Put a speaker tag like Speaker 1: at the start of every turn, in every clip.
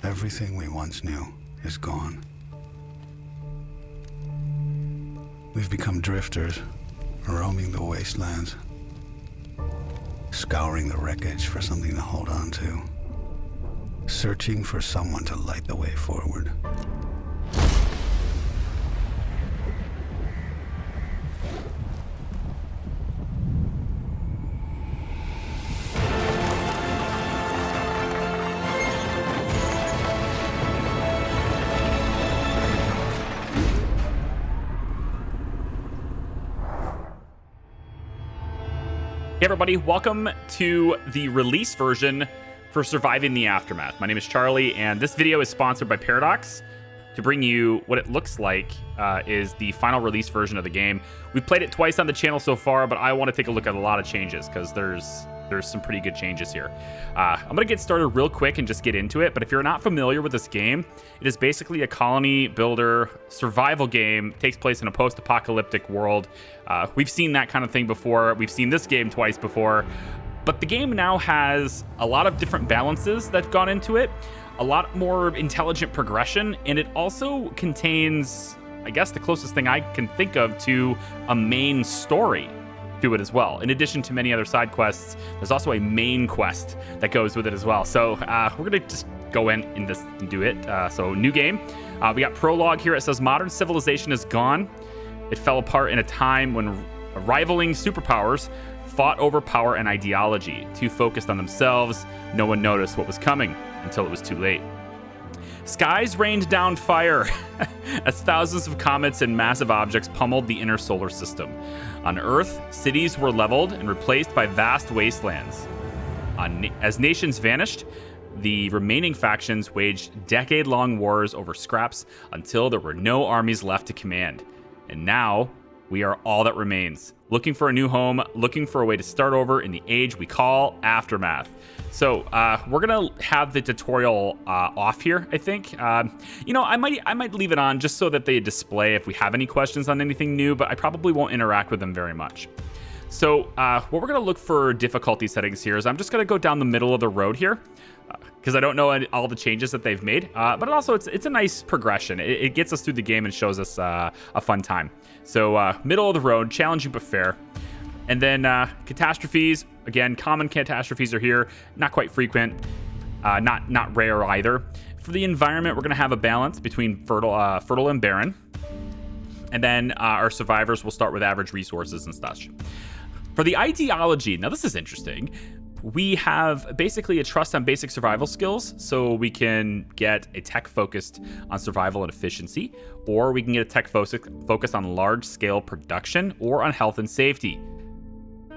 Speaker 1: Everything we once knew is gone. We've become drifters, roaming the wastelands, scouring the wreckage for something to hold on to, searching for someone to light the way forward.
Speaker 2: Hey everybody, welcome to the release version for Surviving the Aftermath. My name is Charlie, and this video is sponsored by Paradox to bring you what it looks like is the final release version of the game. We've played it twice on the channel so far, but I want to take a look at a lot of changes because there's some pretty good changes here. I'm going to get started real quick and just get into it, but if you're not familiar with this game, it is basically a colony builder survival game. It takes place in a post-apocalyptic world. We've seen that kind of thing before. We've seen this game twice before, but the game now has a lot of different balances that have gone into it, a lot more intelligent progression, and it also contains, I guess, the closest thing I can think of to a main story to it as well. In addition to many other side quests, there's also a main quest that goes with it as well. So we're gonna just go in this and do it. So new game. We got prologue here. It says modern civilization is gone. It fell apart in a time when rivaling superpowers fought over power and ideology. Too focused on themselves, no one noticed what was coming until it was too late. Skies rained down fire as thousands of comets and massive objects pummeled the inner solar system. On Earth, cities were leveled and replaced by vast wastelands. As nations vanished, the remaining factions waged decade-long wars over scraps until there were no armies left to command. And now, we are all that remains. Looking for a new home, looking for a way to start over in the age we call Aftermath. So we're gonna have the tutorial off here, I think. You know, I might leave it on just so that they display if we have any questions on anything new, but I probably won't interact with them very much. So what we're gonna look for difficulty settings here is I'm just gonna go down the middle of the road here because I don't know all the changes that they've made, but also it's a nice progression. It gets us through the game and shows us a fun time. So middle of the road, challenging but fair. And then catastrophes, again, common catastrophes are here, not quite frequent, not rare either. For the environment, we're gonna have a balance between fertile and barren. And then our survivors will start with average resources and such. For the ideology, now this is interesting. We have basically a trust on basic survival skills, so we can get a tech focused on survival and efficiency, or we can get a tech focused on large scale production or on health and safety.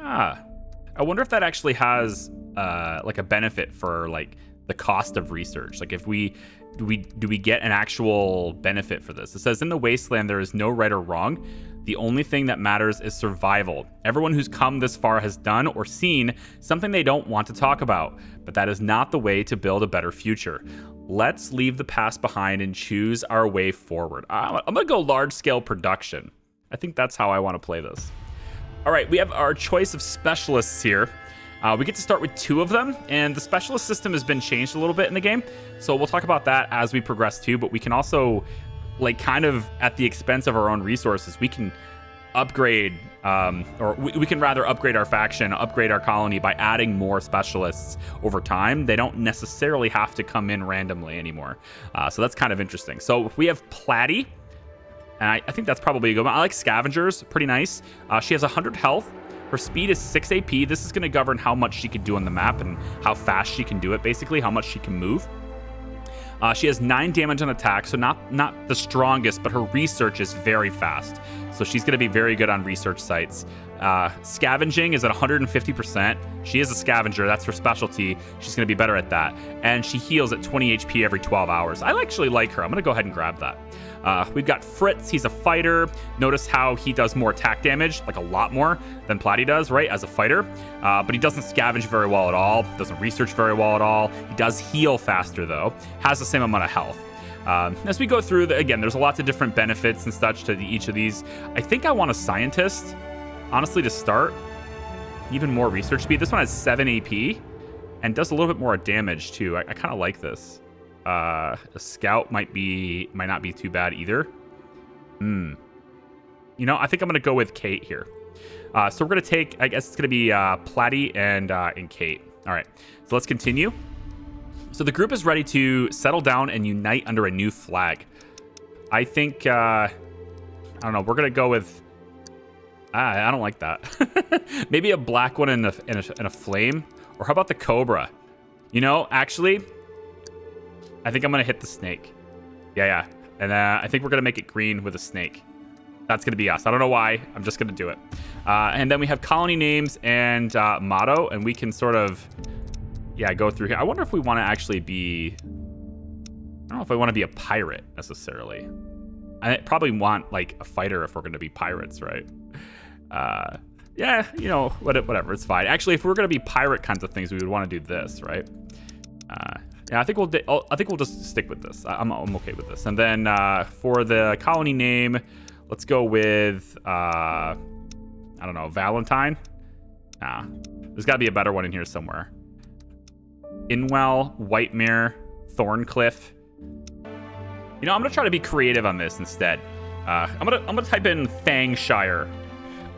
Speaker 2: I wonder if that actually has like a benefit for like the cost of research. Like if do we get an actual benefit for this? It says in the wasteland there is no right or wrong. The only thing that matters is survival. Everyone who's come this far has done or seen something they don't want to talk about, but that is not the way to build a better future. Let's leave the past behind and choose our way forward. I'm gonna go large scale production. I think that's how I want to play this. All right, we have our choice of specialists here. We get to start with 2 of them, and the specialist system has been changed a little bit in the game. So we'll talk about that as we progress too, but we can also, like kind of at the expense of our own resources, we can upgrade, or we can rather upgrade our faction, upgrade our colony by adding more specialists over time. They don't necessarily have to come in randomly anymore. So that's kind of interesting. So we have Platy. And I think that's probably a good one. I like Scavengers, pretty nice. She has 100 health. Her speed is 6 AP. This is going to govern how much she can do on the map and how fast she can do it, basically, how much she can move. She has 9 damage on attack, so not the strongest, but her research is very fast. So she's going to be very good on research sites. Scavenging is at 150%. She is a scavenger. That's her specialty. She's going to be better at that. And she heals at 20 HP every 12 hours. I actually like her. I'm going to go ahead and grab that. We've got Fritz. He's a fighter. Notice how he does more attack damage, like a lot more than Platy does, right, as a fighter. But he doesn't scavenge very well at all. Doesn't research very well at all. He does heal faster, though. Has the same amount of health. As we go through, again, there's lots of different benefits and such to each of these. I think I want a scientist, honestly, to start. Even more research speed. This one has 7 AP and does a little bit more damage, too. I kind of like this. A scout might not be too bad either. You know, I think I'm gonna go with Kate here. So we're gonna take, I guess it's gonna be Platy and Kate. All right, so let's continue. So the group is ready to settle down and unite under a new flag. I think, I don't know, we're gonna go with, I don't like that. Maybe a black one and a flame, or how about the cobra? You know, actually, I think I'm gonna hit the snake. Yeah, and I think we're gonna make it green with a snake. That's gonna be us. I don't know why. I'm just gonna do it. And then we have colony names and motto, and we can sort of, go through here. I wonder if we want to actually be, I don't know if I want to be a pirate necessarily. I probably want like a fighter if we're gonna be pirates, right? Yeah, you know, whatever, it's fine. Actually, if we're gonna be pirate kinds of things, we would want to do this, right? Yeah, I think we'll just stick with this. I'm okay with this. And then for the colony name, let's go with I don't know, Valentine. There's got to be a better one in here somewhere. Inwell, Whitemere, Thorncliffe. You know, I'm gonna try to be creative on this instead. I'm gonna type in Fangshire.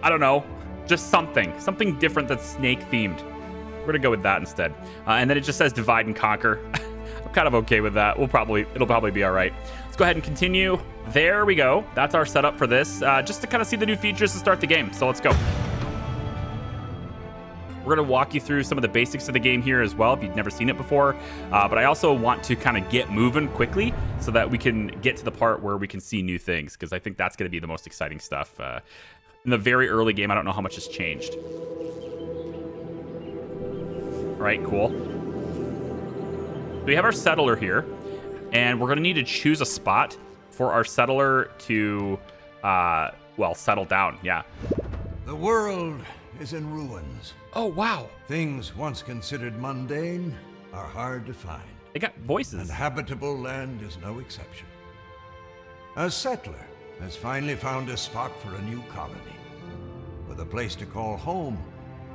Speaker 2: I don't know, just something different that's snake themed. We're gonna go with that instead. And then it just says divide and conquer. I'm kind of okay with that. It'll probably be all right. Let's go ahead and continue. There we go. That's our setup for this, just to kind of see the new features to start the game. So let's go. We're going to walk you through some of the basics of the game here as well if you've never seen it before. But I also want to kind of get moving quickly so that we can get to the part where we can see new things, because I think that's going to be the most exciting stuff. In the very early game, I don't know how much has changed. All right, cool. So we have our settler here, and we're going to need to choose a spot for our settler to, settle down. Yeah.
Speaker 3: The world is in ruins.
Speaker 2: Oh, wow.
Speaker 3: Things once considered mundane are hard to find.
Speaker 2: They got voices.
Speaker 3: And habitable land is no exception. A settler has finally found a spot for a new colony. With a place to call home,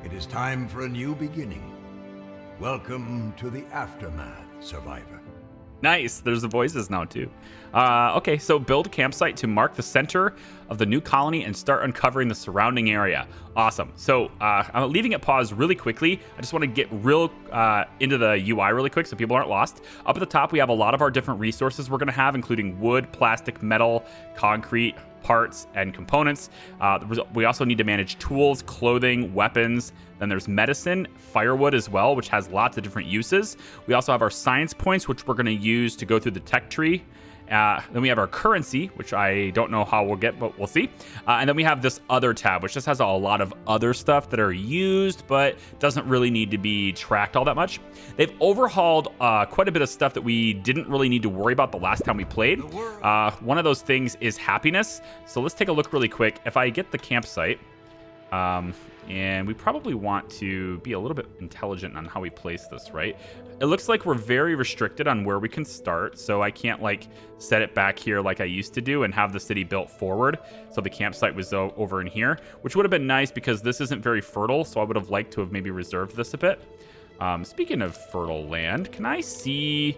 Speaker 3: it is time for a new beginning. Welcome to the Aftermath, survivor.
Speaker 2: Nice. There's the voices now, too. Okay, so build a campsite to mark the center of the new colony and start uncovering the surrounding area. Awesome. So I'm leaving it paused really quickly. I just want to get real into the UI really quick so people aren't lost. Up at the top, we have a lot of our different resources we're going to have, including wood, plastic, metal, concrete, parts, and components. We also need to manage tools, clothing, weapons. Then there's medicine, firewood as well, which has lots of different uses. We also have our science points, which we're going to use to go through the tech tree. Then we have our currency, which I don't know how we'll get, but we'll see. And then we have this other tab, which just has a lot of other stuff that are used, but doesn't really need to be tracked all that much. They've overhauled quite a bit of stuff that we didn't really need to worry about the last time we played. One of those things is happiness. So let's take a look really quick. If I get the campsite, and we probably want to be a little bit intelligent on how we place this, right? It looks like we're very restricted on where we can start, so I can't like set it back here like I used to do and have the city built forward. So the campsite was over in here, which would have been nice because this isn't very fertile, so I would have liked to have maybe reserved this a bit. Speaking of fertile land, can I see...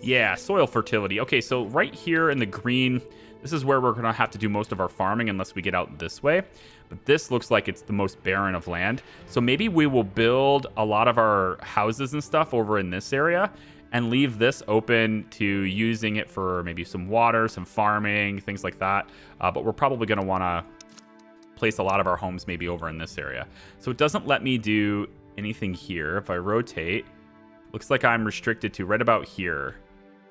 Speaker 2: Yeah, soil fertility. Okay, so right here in the green, this is where we're going to have to do most of our farming unless we get out this way. But this looks like it's the most barren of land. So maybe we will build a lot of our houses and stuff over in this area and leave this open to using it for maybe some water, some farming, things like that. But we're probably going to want to place a lot of our homes maybe over in this area. So it doesn't let me do anything here. If I rotate, looks like I'm restricted to right about here.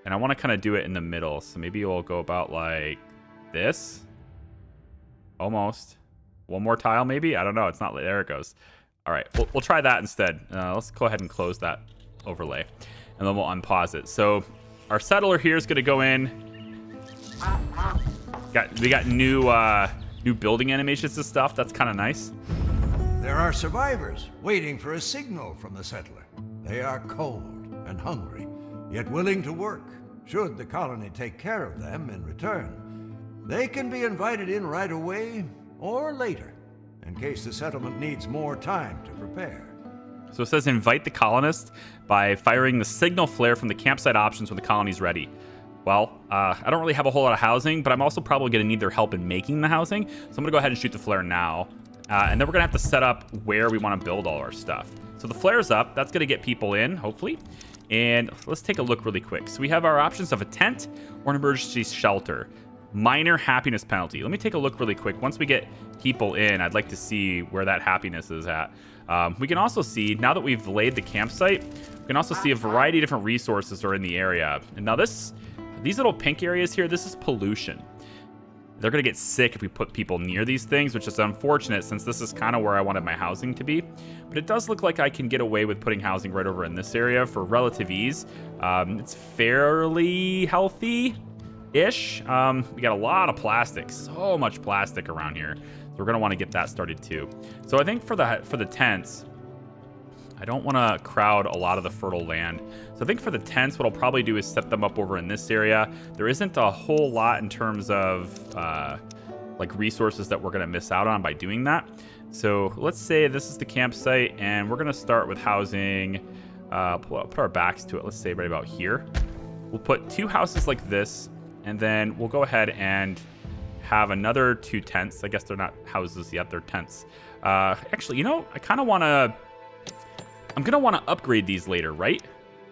Speaker 2: And I want to kind of do it in the middle. So maybe we'll go about like this. Almost. One more tile, maybe? I don't know. It's not... There it goes. All right. We'll try that instead. Let's go ahead and close that overlay. And then we'll unpause it. So our settler here is going to go in. We got new building animations and stuff. That's kind of nice.
Speaker 3: There are survivors waiting for a signal from the settler. They are cold and hungry, yet willing to work, should the colony take care of them in return. They can be invited in right away or later, in case the settlement needs more time to prepare.
Speaker 2: So it says invite the colonists by firing the signal flare from the campsite options when the colony's ready. Well, I don't really have a whole lot of housing, but I'm also probably going to need their help in making the housing. So I'm going to go ahead and shoot the flare now. And then we're going to have to set up where we want to build all our stuff. So the flare's up. That's going to get people in, hopefully. And let's take a look really quick. So we have our options of a tent or an emergency shelter. Minor happiness penalty. Let me take a look really quick. Once we get people in, I'd like to see where that happiness is at. We can also see, now that we've laid the campsite, we can also see a variety of different resources are in the area. And now these little pink areas here, this is pollution. They're going to get sick if we put people near these things, which is unfortunate since this is kind of where I wanted my housing to be. But it does look like I can get away with putting housing right over in this area for relative ease. It's fairly healthy-ish. We got a lot of plastic, so much plastic around here. So we're going to want to get that started too. So I think for the tents, I don't want to crowd a lot of the fertile land. So I think for the tents, what I'll probably do is set them up over in this area. There isn't a whole lot in terms of like resources that we're going to miss out on by doing that. So let's say this is the campsite, and we're going to start with housing, put our backs to it. Let's say right about here. We'll put 2 houses like this, and then we'll go ahead and have another 2 tents. I guess they're not houses yet, they're tents. Actually, you know, I'm going to want to upgrade these later, right?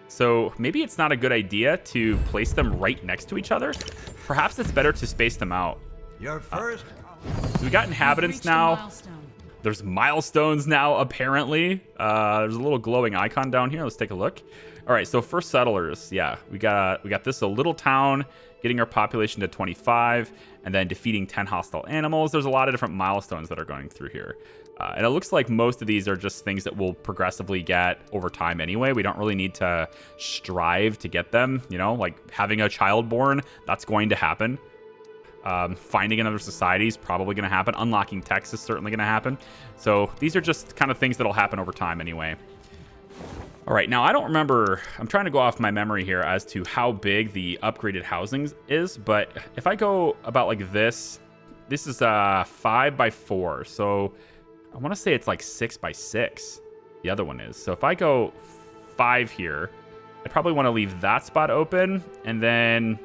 Speaker 2: So maybe it's not a good idea to place them right next to each other. Perhaps it's better to space them out.
Speaker 3: Your first.
Speaker 2: So we got inhabitants now. There's milestones now, apparently. There's a little glowing icon down here. Let's take a look. All right, so first settlers. Yeah, we got this, a little town, getting our population to 25, and then defeating 10 hostile animals. There's a lot of different milestones that are going through here. And it looks like most of these are just things that we'll progressively get over time anyway. We don't really need to strive to get them, you know, like having a child born, that's going to happen. Finding another society is probably going to happen. Unlocking text is certainly going to happen. So these are just kind of things that'll happen over time anyway. All right, now I don't remember, I'm trying to go off my memory here as to how big the upgraded housing is, but if I go about like this is 5x4, so I want to say it's like 6x6, the other one is. So if I go 5 here, I probably want to leave that spot open, and then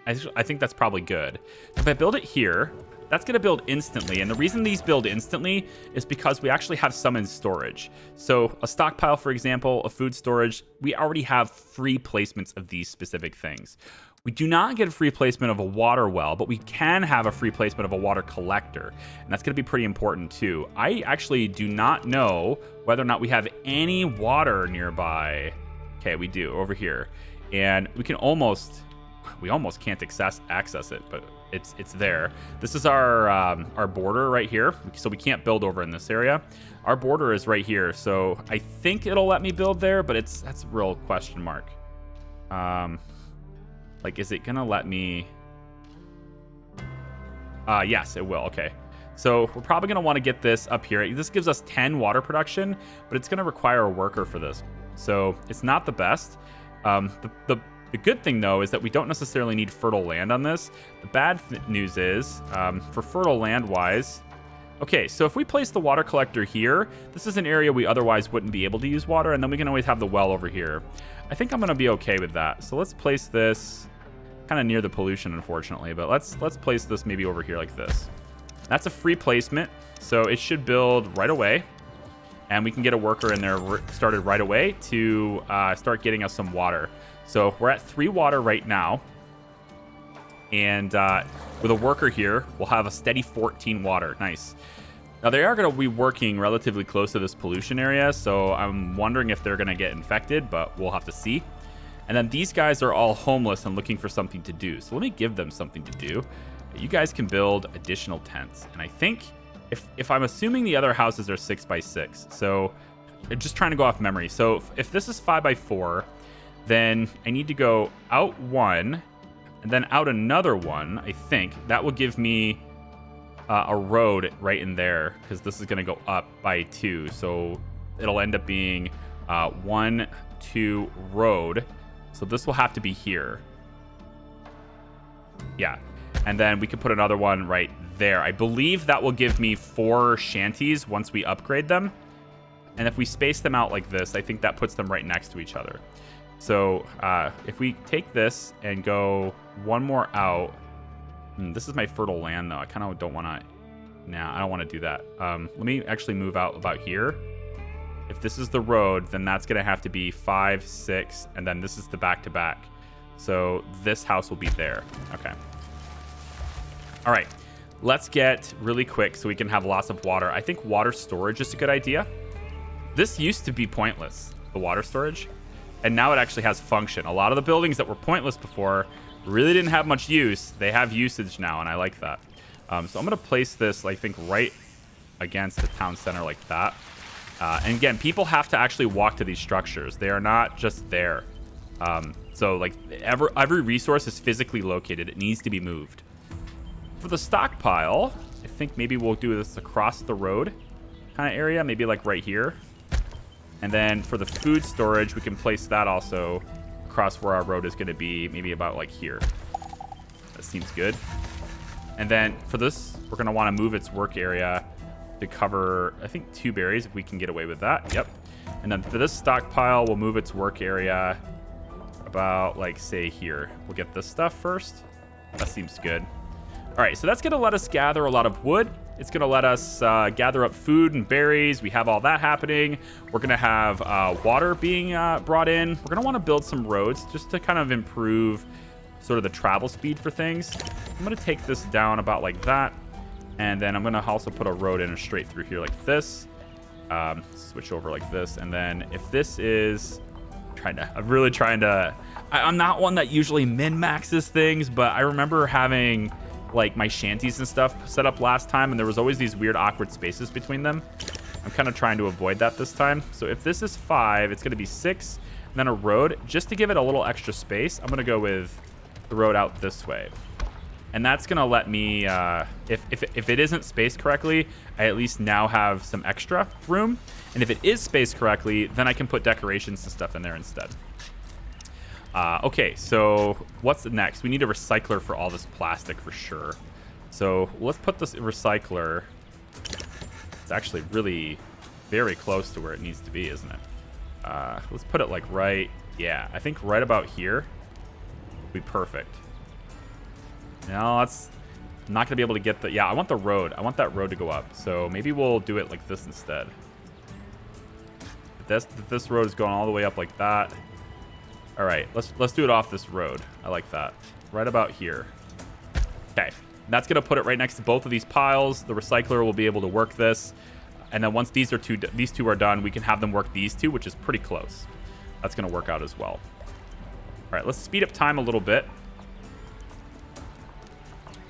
Speaker 2: I think that's probably good. If I build it here, that's going to build instantly. And the reason these build instantly is because we actually have some in storage. So a stockpile, for example, a food storage, we already have free placements of these specific things. We do not get a free placement of a water well, but we can have a free placement of a water collector. And that's going to be pretty important too. I actually do not know whether or not we have any water nearby. Okay, we do over here. And we almost can't access it, but it's there. This is our border right here, so we can't build over in this area. Our border is right here, so I think it'll let me build there, but that's a real question mark. Like, is it gonna let me? Yes, it will. Okay, so we're probably gonna want to get this up here. This gives us 10 water production, but it's gonna require a worker for this, so it's not the best. The good thing, though, is that we don't necessarily need fertile land on this. The bad news is, for fertile land-wise... Okay, so if we place the water collector here, this is an area we otherwise wouldn't be able to use water, and then we can always have the well over here. I think I'm going to be okay with that. So let's place this kind of near the pollution, unfortunately, but let's place this maybe over here like this. That's a free placement, so it should build right away. And we can get a worker in there started right away to start getting us some water. So we're at 3 water right now. And with a worker here, we'll have a steady 14 water. Nice. Now, they are going to be working relatively close to this pollution area, so I'm wondering if they're going to get infected, but we'll have to see. And then these guys are all homeless and looking for something to do. So let me give them something to do. You guys can build additional tents. And I think... If I'm assuming the other houses are 6x6, so I'm just trying to go off memory. So if this is 5x4, then I need to go out 1 and then out another 1, I think. That will give me a road right in there, because this is going to go up by 2. So it'll end up being 1, 2 road. So this will have to be here. Yeah. And then we can put another one right there. I believe that will give me 4 shanties once we upgrade them. And if we space them out like this, I think that puts them right next to each other. So if we take this and go one more out, this is my fertile land though. I kind of don't want to, nah, I don't want to do that. Let me actually move out about here. If this is the road, then that's going to have to be 5, 6, and then this is the back-to-back. So this house will be there. Okay. All right. Let's get really quick so we can have lots of water. I think water storage is a good idea. This used to be pointless, the water storage, and now it actually has function. A lot of the buildings that were pointless before really didn't have much use. They have usage now, and I like that. So I'm going to place this, I think, right against the town center like that. And again, people have to actually walk to these structures. They are not just there. So like every resource is physically located. It needs to be moved. For the stockpile, I think maybe we'll do this across the road kind of area, maybe like right here. And then for the food storage, we can place that also across where our road is going to be, maybe about like here. That seems good. And then for this, we're going to want to move its work area to cover, I think, 2 berries if we can get away with that. Yep. And then for this stockpile, we'll move its work area about, like, say here. We'll get this stuff first. That seems good. All right, so that's going to let us gather a lot of wood. It's going to let us gather up food and berries. We have all that happening. We're going to have water being brought in. We're going to want to build some roads just to kind of improve sort of the travel speed for things. I'm going to take this down about like that. And then I'm going to also put a road in straight through here like this. Switch over like this. And then if this is... I'm really trying to... I'm not one that usually min-maxes things, but I remember having like my shanties and stuff set up last time, and there was always these weird awkward spaces between them. I'm kind of trying to avoid that this time. So if this is 5, it's going to be 6, and then a road. Just to give it a little extra space, I'm going to go with the road out this way. And that's going to let me, if it isn't spaced correctly, I at least now have some extra room. And if it is spaced correctly, then I can put decorations and stuff in there instead. Okay, so what's next? We need a recycler for all this plastic for sure. So let's put this recycler. It's actually really very close to where it needs to be, isn't it? Let's put it like right, yeah, I think right about here would be perfect. No, that's I'm not gonna be able to get the, yeah, I want the road. I want that road to go up. So maybe we'll do it like this instead. This road is going all the way up like that. All right, let's do it off this road. I like that. Right about here. Okay, that's gonna put it right next to both of these piles. The recycler will be able to work this, and then once these two are done, we can have them work these two, which is pretty close. That's gonna work out as well. All right, let's speed up time a little bit.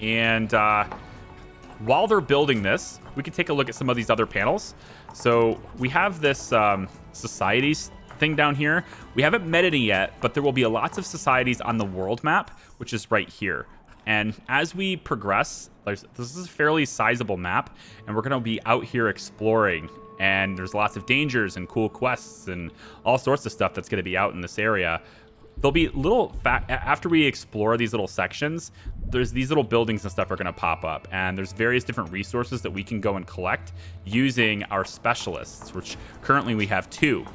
Speaker 2: And while they're building this, we can take a look at some of these other panels. So we have this societies thing down here. We haven't met it yet, but there will be lots of societies on the world map, which is right here. And as we progress, this is a fairly sizable map, and we're going to be out here exploring. And there's lots of dangers and cool quests and all sorts of stuff that's going to be out in this area. There'll be little, after we explore these little sections, there's these little buildings and stuff are going to pop up, and there's various different resources that we can go and collect using our specialists, which currently we have 2.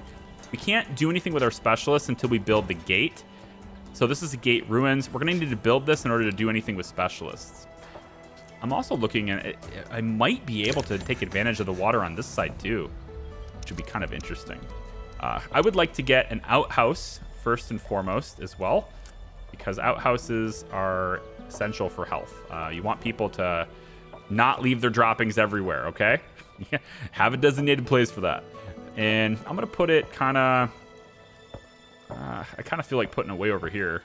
Speaker 2: We can't do anything with our specialists until we build the gate. So this is the gate ruins. We're going to need to build this in order to do anything with specialists. I'm also looking at it. I might be able to take advantage of the water on this side too, which would be kind of interesting. I would like to get an outhouse first and foremost as well, because outhouses are essential for health. You want people to not leave their droppings everywhere, okay? Have a designated place for that. And I'm going to put it kind of... I kind of feel like putting it way over here.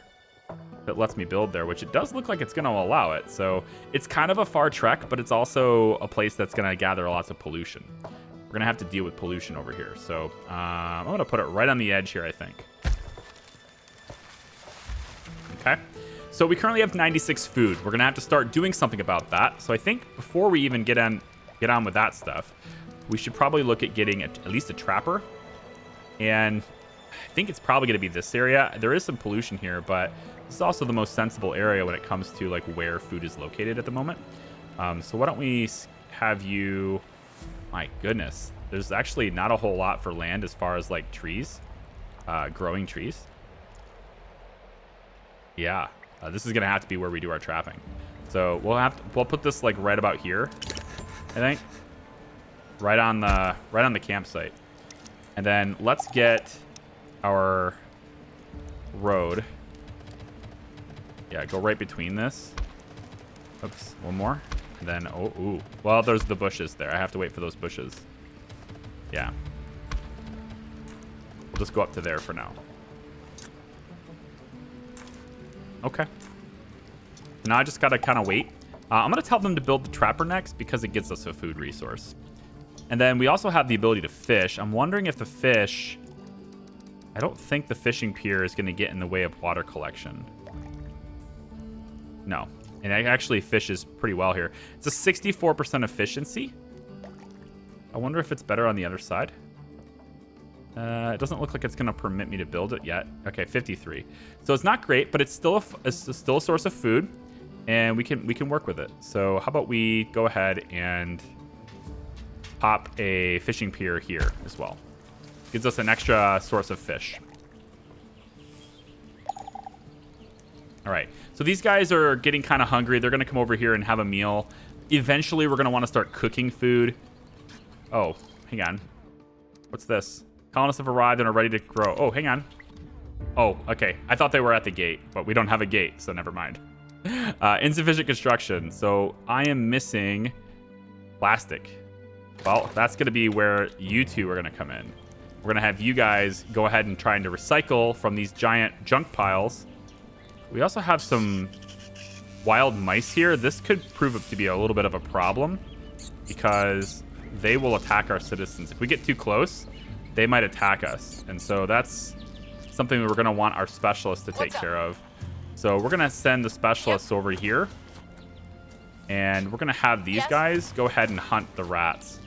Speaker 2: That lets me build there, which it does look like it's going to allow it. So it's kind of a far trek, but it's also a place that's going to gather lots of pollution. We're going to have to deal with pollution over here. So I'm going to put it right on the edge here, I think. Okay. So we currently have 96 food. We're going to have to start doing something about that. So I think before we even get on with that stuff, we should probably look at getting at least a trapper. And I think it's probably going to be this area. There is some pollution here, but this is also the most sensible area when it comes to like where food is located at the moment. So why don't we have you... My goodness, there's actually not a whole lot for land as far as like trees, growing trees. Yeah, this is gonna have to be where we do our trapping. So we'll put this like right about here, I think, right on the campsite, and then let's get our road. Yeah, go right between this. Oops, one more. And then, oh, ooh. Well, there's the bushes there. I have to wait for those bushes. Yeah. We'll just go up to there for now. Okay. Now I just gotta kind of wait. I'm gonna tell them to build the trapper next because it gets us a food resource. And then we also have the ability to fish. I'm wondering if the fish... I don't think the fishing pier is gonna get in the way of water collection. No. And it actually fishes pretty well here. It's a 64% efficiency. I wonder if it's better on the other side. It doesn't look like it's going to permit me to build it yet. Okay, 53. So it's not great, but it's still a source of food, and we can work with it. So how about we go ahead and pop a fishing pier here as well. Gives us an extra source of fish. All right, so these guys are getting kind of hungry. They're going to come over here and have a meal. Eventually, we're going to want to start cooking food. Oh, hang on. What's this? Colonists have arrived and are ready to grow. Oh, hang on. Oh, okay. I thought they were at the gate, but we don't have a gate, so never mind. Insufficient construction. So I am missing plastic. Well, that's going to be where you two are going to come in. We're going to have you guys go ahead and trying to recycle from these giant junk piles. We also have some wild mice here. This could prove to be a little bit of a problem because they will attack our citizens. If we get too close, they might attack us. And so that's something we're going to want our specialists to take care of. So we're going to send the specialists over here. And we're going to have these guys go ahead and hunt the rats.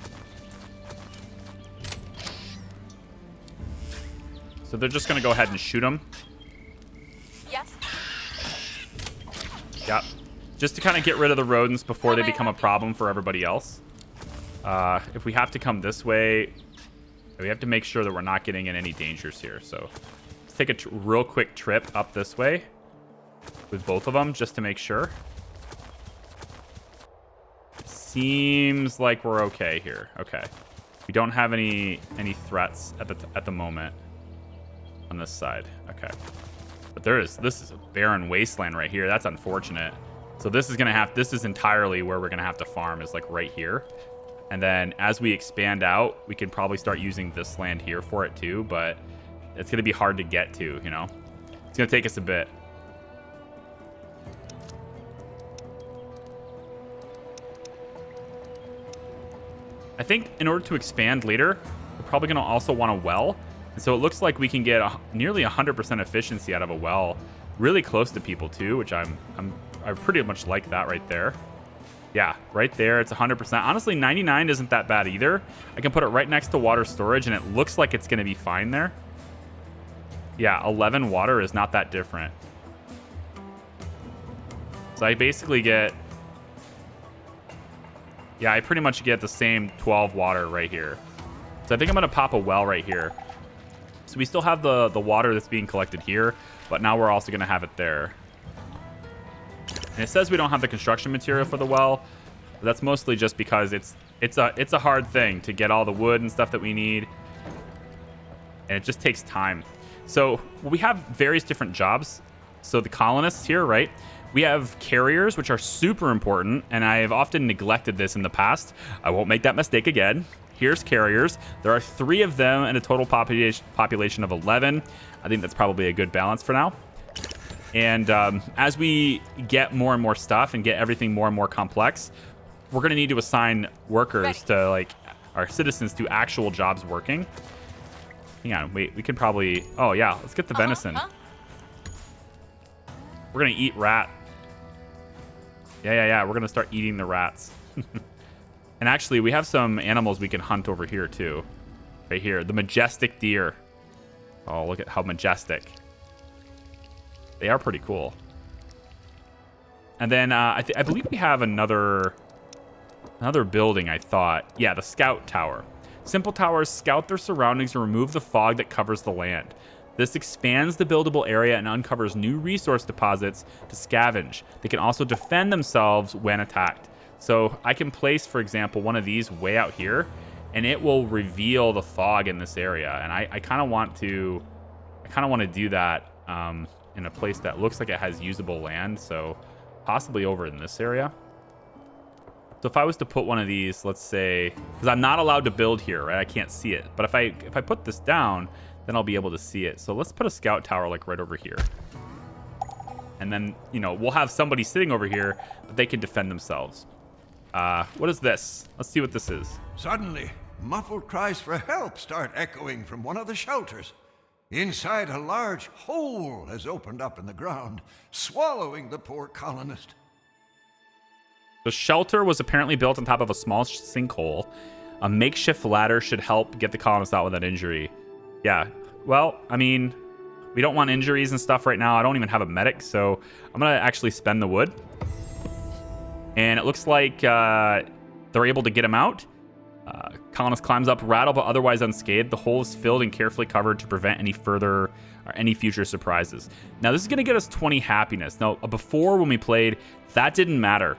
Speaker 2: So they're just going to go ahead and shoot them. Yep. Just to kind of get rid of the rodents before they become a problem for everybody else. If we have to come this way, we have to make sure that we're not getting in any dangers here. So let's take a real quick trip up this way with both of them just to make sure. Seems like we're okay here. Okay. We don't have any threats at the moment on this side. Okay. But this is a barren wasteland right here. That's unfortunate. So this is entirely where we're gonna have to farm, is like right here. And then as we expand out, we can probably start using this land here for it too, but it's gonna be hard to get to, you know? It's gonna take us a bit. I think in order to expand later, we're probably gonna also want a well. And so it looks like we can get nearly 100% efficiency out of a well, really close to people too, which I pretty much like that right there. Yeah, right there, it's 100%. Honestly, 99 isn't that bad either. I can put it right next to water storage, and it looks like it's going to be fine there. Yeah, 11 water is not that different. So I basically get... Yeah, I pretty much get the same 12 water right here. So I think I'm going to pop a well right here. So we still have the water that's being collected here, but now we're also going to have it there. And it says we don't have the construction material for the well. But that's mostly just because it's a hard thing to get all the wood and stuff that we need. And it just takes time. So we have various different jobs. So the colonists here, right? We have carriers, which are super important. And I have often neglected this in the past. I won't make that mistake again. Here's carriers. There are 3 of them and a total population of 11. I think that's probably a good balance for now. And as we get more and more stuff and get everything more and more complex, we're going to need to assign workers to, like, our citizens to actual jobs working. Hang on, wait, we can probably... Oh, yeah, let's get the venison. We're going to eat rat. Yeah, we're going to start eating the rats. And actually, we have some animals we can hunt over here, too. Right here, the majestic deer. Oh, look at how majestic. They are pretty cool. And then I believe we have another building, I thought. Yeah, the scout tower. Simple towers scout their surroundings and remove the fog that covers the land. This expands the buildable area and uncovers new resource deposits to scavenge. They can also defend themselves when attacked. So I can place, for example, one of these way out here, and it will reveal the fog in this area. And I kind of want to do that in a place that looks like it has usable land. So possibly over in this area. So if I was to put one of these, let's say, because I'm not allowed to build here, right? I can't see it. But if I put this down, then I'll be able to see it. So let's put a scout tower like right over here. And then, we'll have somebody sitting over here, but they can defend themselves. What is this? Let's see what this is.
Speaker 3: Suddenly, muffled cries for help start echoing from one of the shelters. Inside, a large hole has opened up in the ground, swallowing the poor colonist.
Speaker 2: The shelter was apparently built on top of a small sinkhole. A makeshift ladder should help get the colonists out without injury. Yeah, well, I mean, we don't want injuries and stuff right now. I don't even have a medic, so I'm going to actually spend the wood. And it looks like they're able to get him out. Colonist climbs up, rattled but otherwise unscathed. The hole is filled and carefully covered to prevent any further or any future surprises. Now, this is going to get us 20 happiness. Now, before when we played, that didn't matter.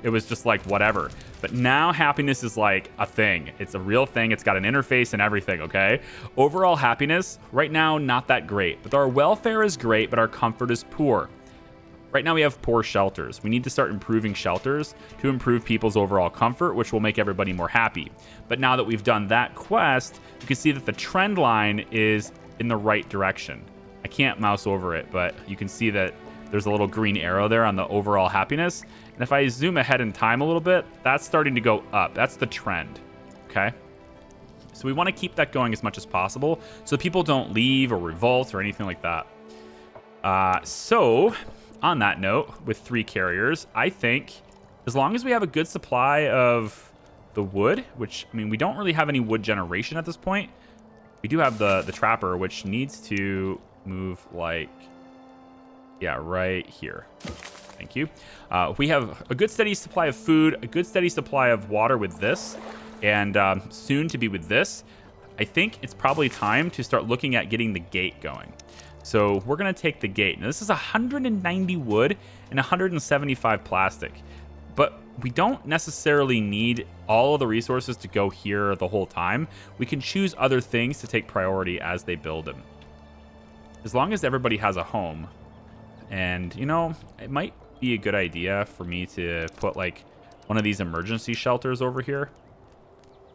Speaker 2: It was just like whatever. But now happiness is like a thing. It's a real thing. It's got an interface and everything, okay? Overall happiness, right now, not that great. But our welfare is great, but our comfort is poor. Right now we have poor shelters. We need to start improving shelters to improve people's overall comfort, which will make everybody more happy. But now that we've done that quest, you can see that the trend line is in the right direction. I can't mouse over it, but you can see that there's a little green arrow there on the overall happiness. And if I zoom ahead in time a little bit, that's starting to go up. That's the trend, okay? So we want to keep that going as much as possible so people don't leave or revolt or anything like that. So on that note, with 3 carriers, I think as long as we have a good supply of the wood, which, I mean, we don't really have any wood generation at this point. We do have the trapper, which needs to move like, yeah, right here. Thank you. We have a good steady supply of food, a good steady supply of water with this, and soon to be with this. I think it's probably time to start looking at getting the gate going. So we're going to take the gate. Now, this is 190 wood and 175 plastic, but we don't necessarily need all of the resources to go here the whole time. We can choose other things to take priority as they build them. As long as everybody has a home. And, it might be a good idea for me to put like one of these emergency shelters over here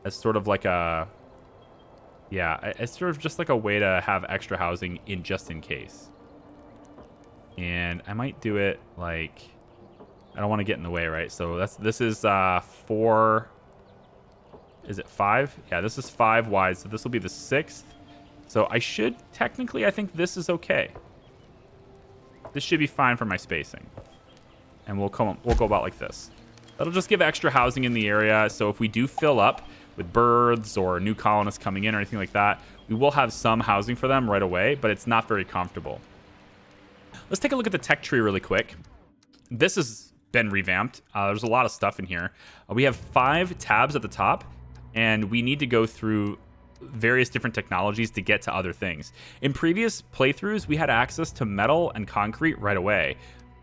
Speaker 2: as sort of like a, yeah, it's sort of just like a way to have extra housing in just in case. And I might do it like, I don't want to get in the way, right? So this is 4, is it 5? Yeah, this is 5 wide, so this will be the 6th. So I should technically, I think this is okay. This should be fine for my spacing. And we'll go about like this. That'll just give extra housing in the area. So if we do fill up with birds or new colonists coming in or anything like that, we will have some housing for them right away, but it's not very comfortable. Let's take a look at the tech tree really quick. This has been revamped. There's a lot of stuff in here. We have 5 tabs at the top, and we need to go through various different technologies to get to other things. In previous playthroughs, we had access to metal and concrete right away.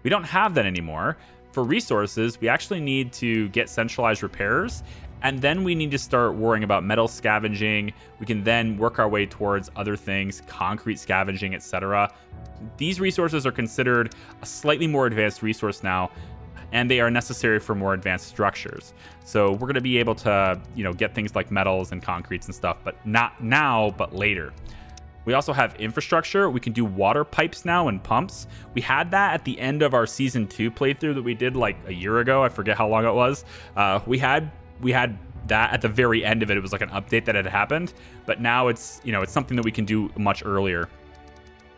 Speaker 2: We don't have that anymore. For resources, we actually need to get centralized repairers, and then we need to start worrying about metal scavenging. We can then work our way towards other things, concrete scavenging, etc. These resources are considered a slightly more advanced resource now, and they are necessary for more advanced structures. So we're going to be able to, get things like metals and concretes and stuff, but not now, but later. We also have infrastructure. We can do water pipes now and pumps. We had that at the end of our season 2 playthrough that we did like a year ago. I forget how long it was. We had that at the very end of it. It was like an update that had happened, but now it's, it's something that we can do much earlier.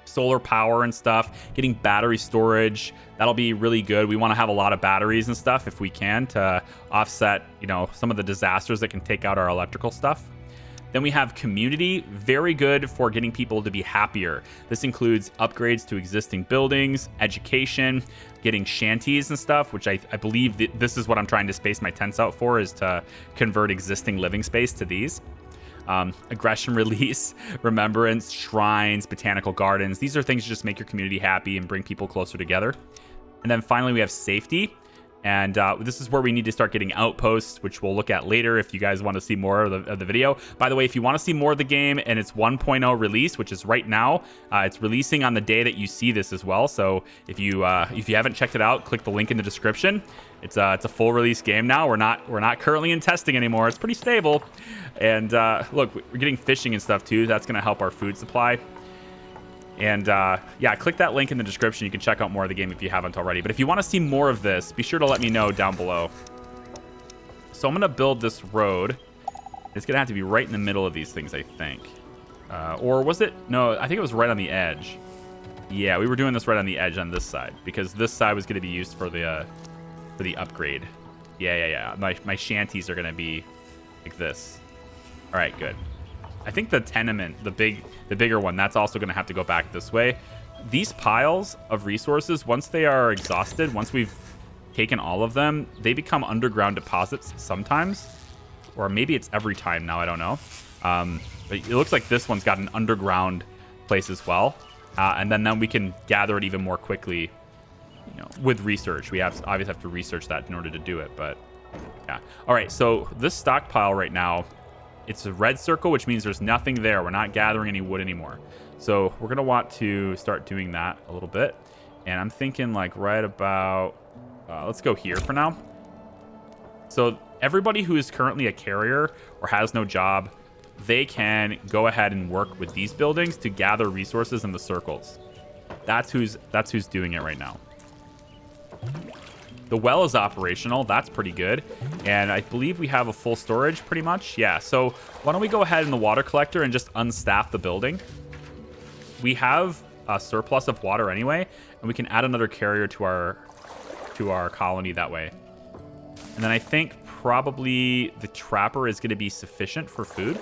Speaker 2: Solar power and stuff, getting battery storage, that'll be really good. We want to have a lot of batteries and stuff if we can to offset, some of the disasters that can take out our electrical stuff. Then we have community, very good for getting people to be happier. This includes upgrades to existing buildings, education, getting shanties and stuff, which I believe this is what I'm trying to space my tents out for, is to convert existing living space to these. Aggression release, remembrance, shrines, botanical gardens. These are things that just make your community happy and bring people closer together. And then finally, we have safety. And this is where we need to start getting outposts, which we'll look at later if you guys want to see more of the video. By the way, if you want to see more of the game and it's 1.0 release, which is right now, it's releasing on the day that you see this as well. So if you haven't checked it out, click the link in the description. It's a full release game now. We're not currently in testing anymore. It's pretty stable. And look, we're getting fishing and stuff too. That's going to help our food supply. And yeah, click that link in the description. You can check out more of the game if you haven't already. But if you want to see more of this, be sure to let me know down below. So I'm going to build this road. It's going to have to be right in the middle of these things, I think. Or was it? No, I think it was right on the edge. Yeah, we were doing this right on the edge on this side, because this side was going to be used for the upgrade. Yeah. My shanties are going to be like this. All right, good. I think the tenement, the bigger one, that's also going to have to go back this way. These piles of resources, once they are exhausted, once we've taken all of them, they become underground deposits sometimes. Or maybe it's every time now, I don't know. But it looks like this one's got an underground place as well. And then we can gather it even more quickly, with research. We obviously have to research that in order to do it, but yeah. All right, so this stockpile right now, it's a red circle, which means there's nothing there. We're not gathering any wood anymore. So we're going to want to start doing that a little bit. And I'm thinking like right about, let's go here for now. So everybody who is currently a carrier or has no job, they can go ahead and work with these buildings to gather resources in the circles. That's who's doing it right now. The well is operational. That's pretty good. And I believe we have a full storage pretty much. Yeah, so why don't we go ahead in the water collector and just unstaff the building. We have a surplus of water anyway, and we can add another carrier to our colony that way. And then I think probably the trapper is going to be sufficient for food.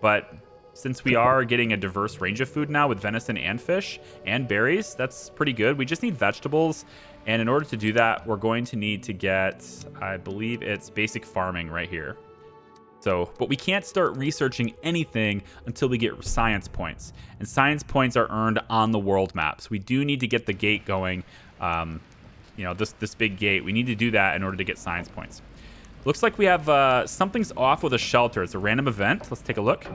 Speaker 2: But since we are getting a diverse range of food now with venison and fish and berries, that's pretty good. We just need vegetables. And in order to do that, we're going to need to get, I believe it's basic farming right here. So, but we can't start researching anything until we get science points. And science points are earned on the world maps. We do need to get the gate going. This big gate. We need to do that in order to get science points. Looks like we have something's off with a shelter. It's a random event. Let's take a look.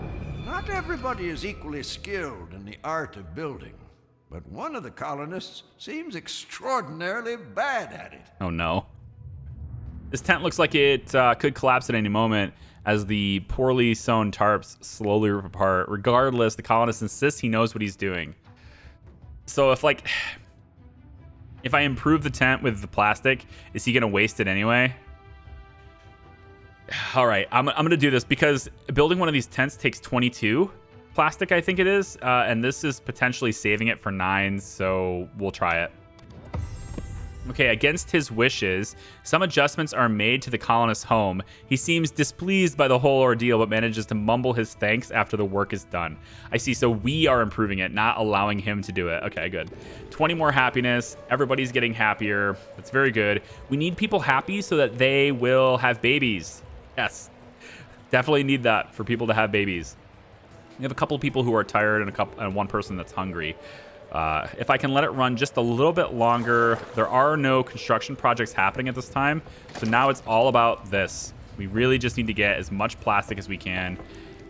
Speaker 3: Not everybody is equally skilled in the art of building, but one of the colonists seems extraordinarily bad at it.
Speaker 2: Oh no. This tent looks like it could collapse at any moment as the poorly sewn tarps slowly rip apart. Regardless, the colonist insists he knows what he's doing. So if I improve the tent with the plastic, is he gonna waste it anyway? All right, I'm gonna do this because building one of these tents takes 22 plastic, I think it is, and this is potentially saving it for 9, so we'll try it. Okay, against his wishes, some adjustments are made to the colonist's home. He seems displeased by the whole ordeal, but manages to mumble his thanks after the work is done. I see, so we are improving it, not allowing him to do it. Okay, good. 20 more happiness. Everybody's getting happier. That's very good. We need people happy so that they will have babies. Yes, definitely need that for people to have babies. We have a couple of people who are tired and one person that's hungry. If I can let it run just a little bit longer, there are no construction projects happening at this time. So now it's all about this. We really just need to get as much plastic as we can.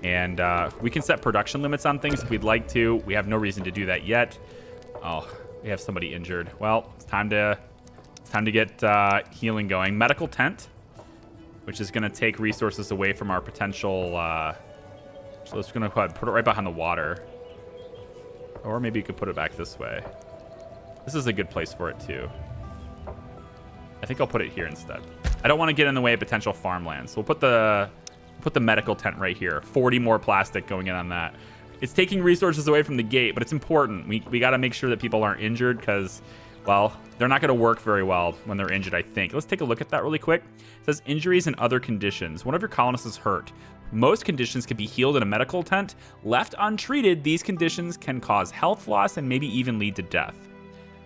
Speaker 2: And we can set production limits on things if we'd like to. We have no reason to do that yet. Oh, we have somebody injured. Well, it's time to get healing going. Medical tent, which is going to take resources away from our potential. So it's going to put it right behind the water. Or maybe you could put it back this way. This is a good place for it too. I think I'll put it here instead. I don't want to get in the way of potential farmland. So we'll put the medical tent right here. 40 more plastic going in on that. It's taking resources away from the gate, but it's important. We got to make sure that people aren't injured because, well, they're not going to work very well when they're injured, I think. Let's take a look at that really quick. It says injuries and other conditions. One of your colonists is hurt. Most conditions can be healed in a medical tent. Left untreated, these conditions can cause health loss and maybe even lead to death.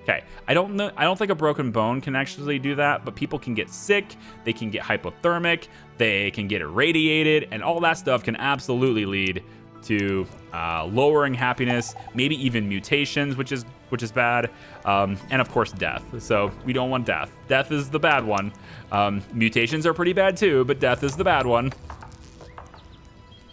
Speaker 2: Okay, I don't think a broken bone can actually do that, but people can get sick, they can get hypothermic, they can get irradiated, and all that stuff can absolutely lead to lowering happiness, maybe even mutations, which is bad, and of course death. So we don't want death. Death is the bad one. Mutations are pretty bad too, but death is the bad one.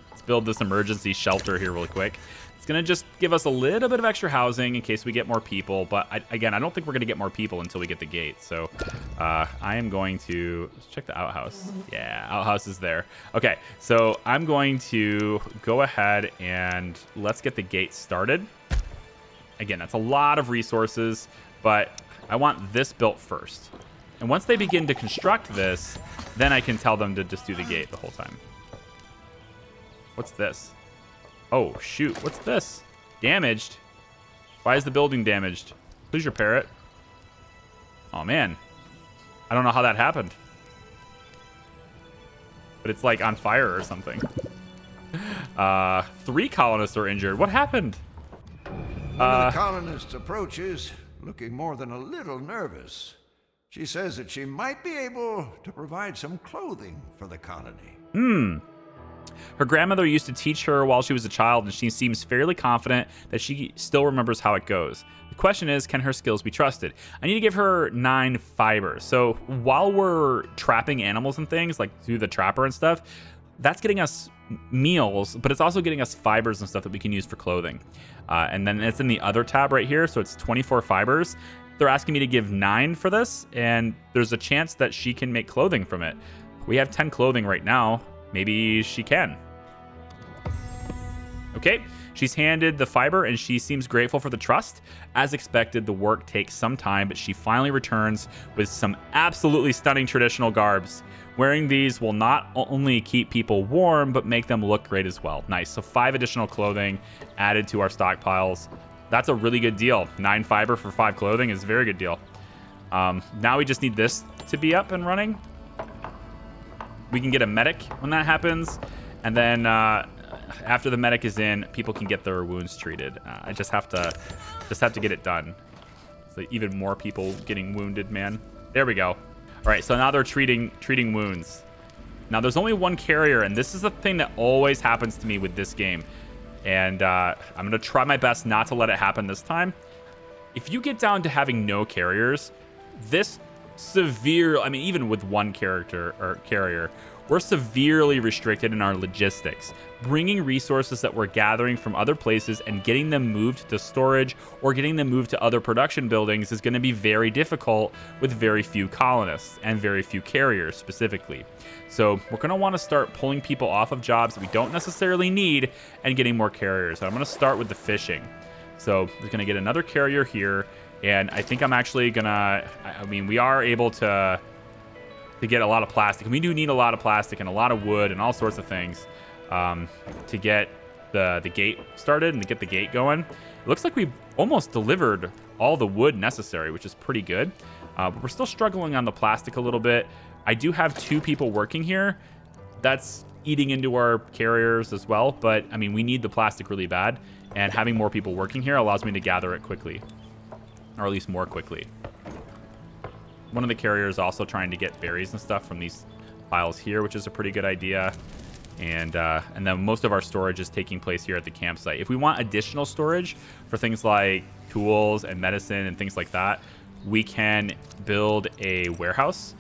Speaker 2: Let's build this emergency shelter here really quick. It's gonna just give us a little bit of extra housing in case we get more people, but again, I don't think we're gonna get more people until we get the gate. So I am going to let's check the outhouse. Yeah, outhouse is there. Okay, so I'm going to go ahead and let's get the gate started. Again, that's a lot of resources, but I want this built first. And once they begin to construct this, then I can tell them to just do the gate the whole time. What's this? Oh, shoot. What's this? Damaged? Why is the building damaged? Please repair it. Oh, man. I don't know how that happened. But it's like on fire or something. 3 colonists are injured. What happened?
Speaker 3: One of the colonists approaches, looking more than a little nervous. She says that she might be able to provide some clothing for the colony.
Speaker 2: Her grandmother used to teach her while she was a child, and she seems fairly confident that she still remembers how it goes. The question is, can her skills be trusted? I need to give her 9 fibers. So while we're trapping animals and things, like through the trapper and stuff, that's getting us meals, but it's also getting us fibers and stuff that we can use for clothing. And then it's in the other tab right here, so it's 24 fibers. They're asking me to give 9 for this, and there's a chance that she can make clothing from it. We have 10 clothing right now. Maybe she can. Okay, she's handed the fiber and she seems grateful for the trust. As expected, the work takes some time, but she finally returns with some absolutely stunning traditional garbs. Wearing these will not only keep people warm, but make them look great as well. Nice, so 5 additional clothing added to our stockpiles. That's a really good deal. 9 fiber for 5 clothing is a very good deal. Now we just need this to be up and running. We can get a medic when that happens, and then after the medic is in, people can get their wounds treated. I just have to get it done. So even more people getting wounded, man. There we go. All right, so now they're treating wounds. Now there's only 1 carrier, and this is the thing that always happens to me with this game. And I'm gonna try my best not to let it happen this time. If you get down to having no carriers, this even with 1 character or carrier, we're severely restricted in our logistics. Bringing resources that we're gathering from other places and getting them moved to storage or getting them moved to other production buildings is going to be very difficult with very few colonists and very few carriers specifically. So we're going to want to start pulling people off of jobs that we don't necessarily need and getting more carriers. So I'm going to start with the fishing. So we're going to get another carrier here. And I think I'm actually gonna, we are able to get a lot of plastic. And we do need a lot of plastic and a lot of wood and all sorts of things to get the gate started and to get the gate going. It looks like we've almost delivered all the wood necessary, which is pretty good. But we're still struggling on the plastic a little bit. I do have 2 people working here. That's eating into our carriers as well. But I mean, we need the plastic really bad. And having more people working here allows me to gather it quickly. Or at least more quickly. One of the carriers is also trying to get berries and stuff from these piles here, which is a pretty good idea. And then most of our storage is taking place here at the campsite. If we want additional storage for things like tools and medicine and things like that, we can build a warehouse.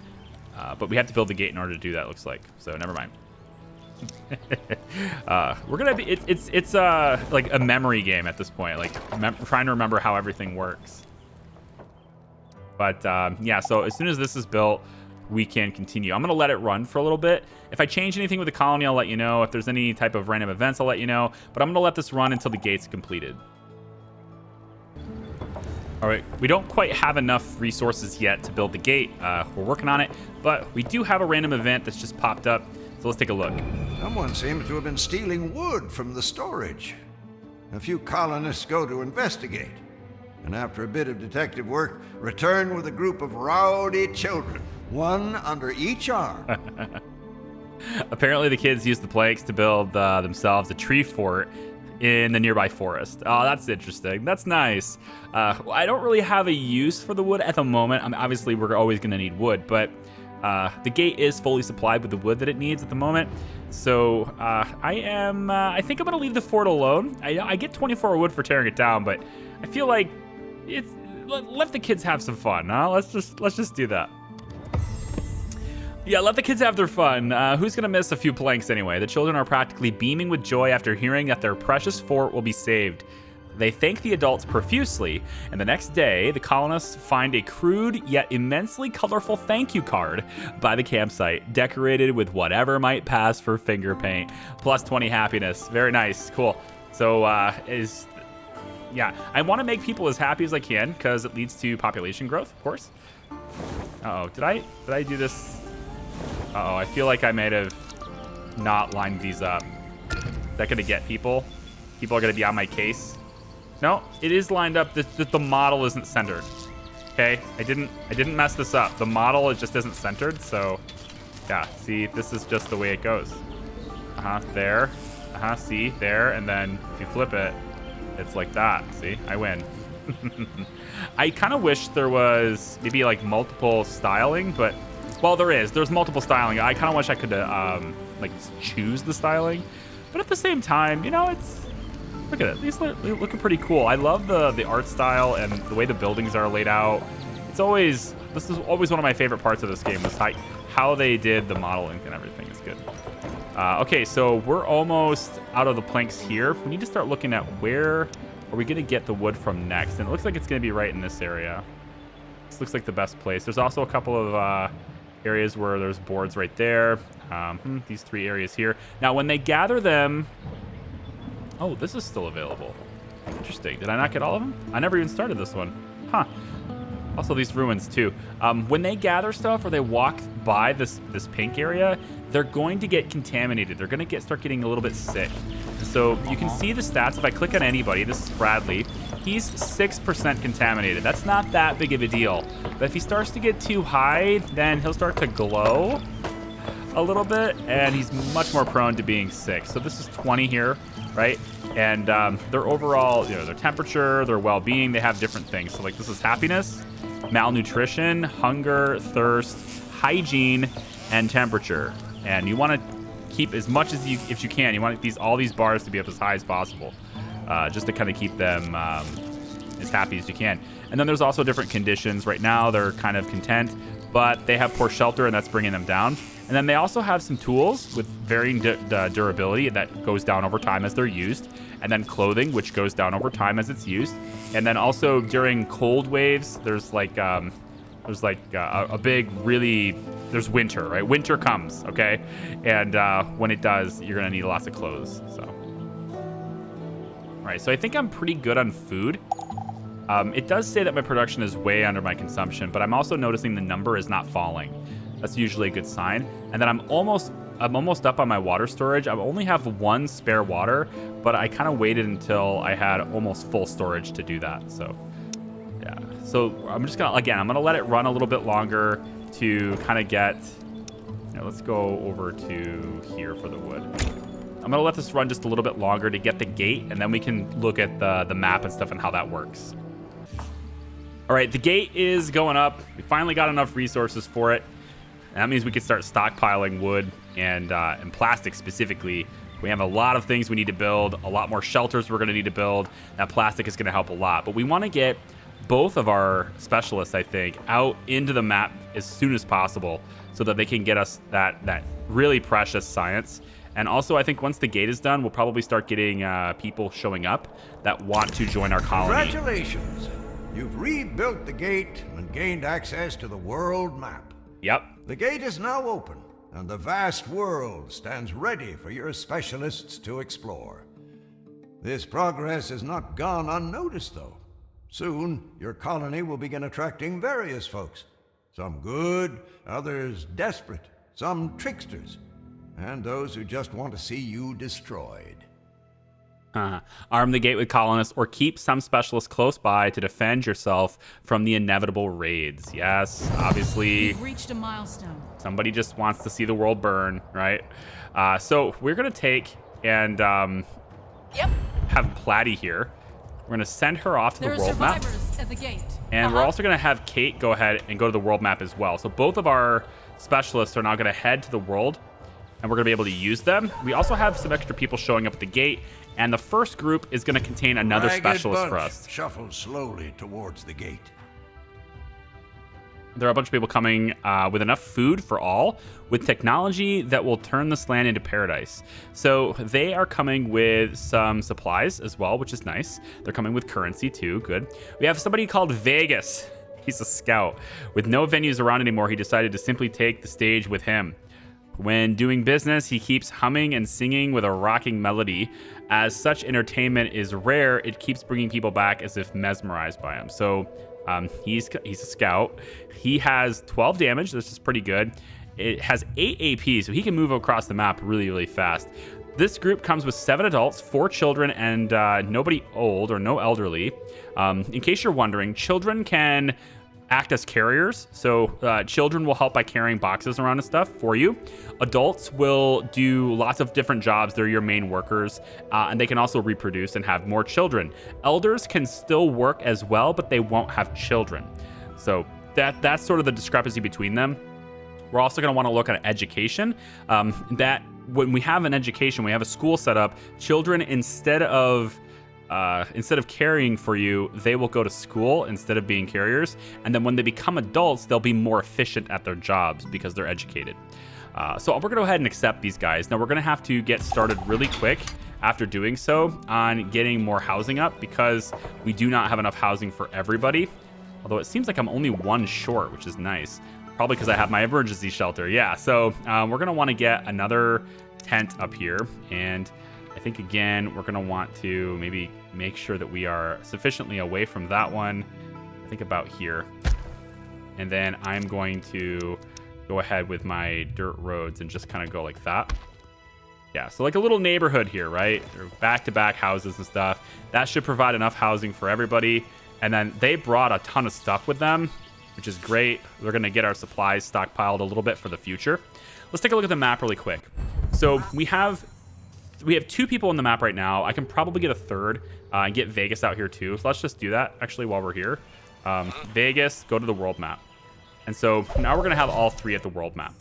Speaker 2: But we have to build the gate in order to do that, looks like. So never mind. We're gonna be it's like a memory game at this point, like trying to remember how everything works. But yeah, so as soon as this is built, we can continue. I'm going to let it run for a little bit. If I change anything with the colony, I'll let you know. If there's any type of random events, I'll let you know. But I'm going to let this run until the gate's completed. All right, we don't quite have enough resources yet to build the gate. We're working on it, but we do have a random event that's just popped up. So let's take a look.
Speaker 3: Someone seems to have been stealing wood from the storage. A few colonists go to investigate, and after a bit of detective work, return with a group of rowdy children, one under each arm.
Speaker 2: Apparently the kids used the planks to build themselves a tree fort in the nearby forest. Oh, that's interesting. That's nice. I don't really have a use for the wood at the moment. I mean, obviously, we're always going to need wood, but the gate is fully supplied with the wood that it needs at the moment. So I think I'm going to leave the fort alone. I get 24 wood for tearing it down, but I feel like let the kids have some fun. Huh? Let's just do that. Yeah, let the kids have their fun. Who's gonna miss a few planks anyway? The children are practically beaming with joy after hearing that their precious fort will be saved. They thank the adults profusely, and the next day, the colonists find a crude yet immensely colorful thank you card by the campsite, decorated with whatever might pass for finger paint. Plus 20 happiness. Very nice. Cool. So, yeah, I want to make people as happy as I can because it leads to population growth, of course. Uh-oh, did I do this? Uh-oh, I feel like I might have not lined these up. Is that gonna get people? People are gonna be on my case. No, it is lined up. The model isn't centered. Okay, I didn't mess this up. The model, it just isn't centered. So, yeah. See, this is just the way it goes. There. See, there, and then if you flip it, it's like that. See, I win. I kind of wish there was maybe like multiple styling, but well, there's multiple styling. I kind of wish I could like choose the styling, but at the same time, you know, look at it. These look looking pretty cool. I love the art style and the way the buildings are laid out. This is always one of my favorite parts of this game, was how they did the modeling and everything is good. Okay, so we're almost out of the planks here. We need to start looking at where are we going to get the wood from next, and it looks like it's going to be right in this area. This looks like the best place. There's also a couple of areas where there's boards right there. These 3 areas here. Now, when they gather them... Oh, this is still available. Interesting. Did I not get all of them? I never even started this one. Huh. Also, these ruins, too. When they gather stuff or they walk by this pink area, they're going to get contaminated. They're going to start getting a little bit sick. So you can see the stats. If I click on anybody, this is Bradley. He's 6% contaminated. That's not that big of a deal. But if he starts to get too high, then he'll start to glow a little bit, and he's much more prone to being sick. So this is 20 here, right? And their overall, you know, their temperature, their well-being, they have different things. So like this is happiness, malnutrition, hunger, thirst, hygiene, and temperature. And you want to keep as much as if you can. You want all these bars to be up as high as possible, just to kind of keep them as happy as you can. And then there's also different conditions. Right now they're kind of content, but they have poor shelter, and that's bringing them down. And then they also have some tools with varying durability that goes down over time as they're used. And then clothing, which goes down over time as it's used. And then also during cold waves, there's a big, really, there's winter, right? Winter comes, okay? And when it does, you're gonna need lots of clothes, so. All right, so I think I'm pretty good on food. It does say that my production is way under my consumption, but I'm also noticing the number is not falling. That's usually a good sign. And then I'm almost up on my water storage. I only have 1 spare water, but I kind of waited until I had almost full storage to do that. So, yeah. So I'm just gonna let it run a little bit longer to kind of get. You know, let's go over to here for the wood. I'm gonna let this run just a little bit longer to get the gate, and then we can look at the map and stuff and how that works. All right, the gate is going up. We finally got enough resources for it. And that means we can start stockpiling wood and plastic specifically. We have a lot of things we need to build, a lot more shelters we're going to need to build. That plastic is going to help a lot. But we want to get both of our specialists, I think, out into the map as soon as possible so that they can get us that really precious science. And also, I think once the gate is done, we'll probably start getting people showing up that want to join our colony.
Speaker 3: Congratulations! You've rebuilt the gate and gained access to the world map.
Speaker 2: Yep.
Speaker 3: The gate is now open, and the vast world stands ready for your specialists to explore. This progress has not gone unnoticed, though. Soon, your colony will begin attracting various folks. Some good, others desperate, some tricksters, and those who just want to see you destroyed.
Speaker 2: Arm the gate with colonists, or keep some specialists close by to defend yourself from the inevitable raids. Yes, obviously.
Speaker 4: We've reached a milestone.
Speaker 2: Somebody just wants to see the world burn, right? So we're gonna take and
Speaker 4: Yep.
Speaker 2: have Platy here. We're going to send her off to
Speaker 4: There
Speaker 2: the
Speaker 4: are
Speaker 2: world map.
Speaker 4: survivors at the gate.
Speaker 2: And we're also going to have Kate go ahead and go to the world map as well. So both of our specialists are now going to head to the world, and we're going to be able to use them. We also have some extra people showing up at the gate, and the first group is going to contain another
Speaker 3: Ragged
Speaker 2: specialist
Speaker 3: bunch
Speaker 2: for us.
Speaker 3: shuffles slowly towards the gate.
Speaker 2: There are a bunch of people coming with enough food for all, with technology that will turn this land into paradise. So they are coming with some supplies as well, which is nice. They're coming with currency too, good. We have somebody called Vegas. He's a scout. With no venues around anymore, he decided to simply take the stage with him. When doing business, he keeps humming and singing with a rocking melody. As such entertainment is rare, it keeps bringing people back as if mesmerized by him. So he's a scout. He has 12 damage. This is pretty good. It has 8 AP, so he can move across the map really, really fast. This group comes with 7 adults, 4 children, and nobody old or no elderly. In case you're wondering, children can act as carriers. So children will help by carrying boxes around and stuff for you. Adults will do lots of different jobs. They're your main workers, and they can also reproduce and have more children. Elders can still work as well, but they won't have children. So that's sort of the discrepancy between them. We're also going to want to look at education. That when we have an education, we have a school set up. Children, instead of carrying for you, they will go to school instead of being carriers. And then when they become adults, they'll be more efficient at their jobs because they're educated. So we're going to go ahead and accept these guys. Now we're going to have to get started really quick after doing so on getting more housing up, because we do not have enough housing for everybody. Although it seems like I'm only 1 short, which is nice. Probably because I have my emergency shelter. Yeah, so we're going to want to get another tent up here. And I think, again, we're going to want to maybe make sure that we are sufficiently away from that one. I think about here. And then I'm going to go ahead with my dirt roads and just kind of go like that. Yeah, so like a little neighborhood here, right? They're back-to-back houses and stuff. That should provide enough housing for everybody. And then they brought a ton of stuff with them, which is great. We're going to get our supplies stockpiled a little bit for the future. Let's take a look at the map really quick. So we have 2 people in the map right now. I can probably get a third and get Vegas out here too. So let's just do that actually while we're here. Vegas, go to the world map. And so now we're going to have all 3 at the world map.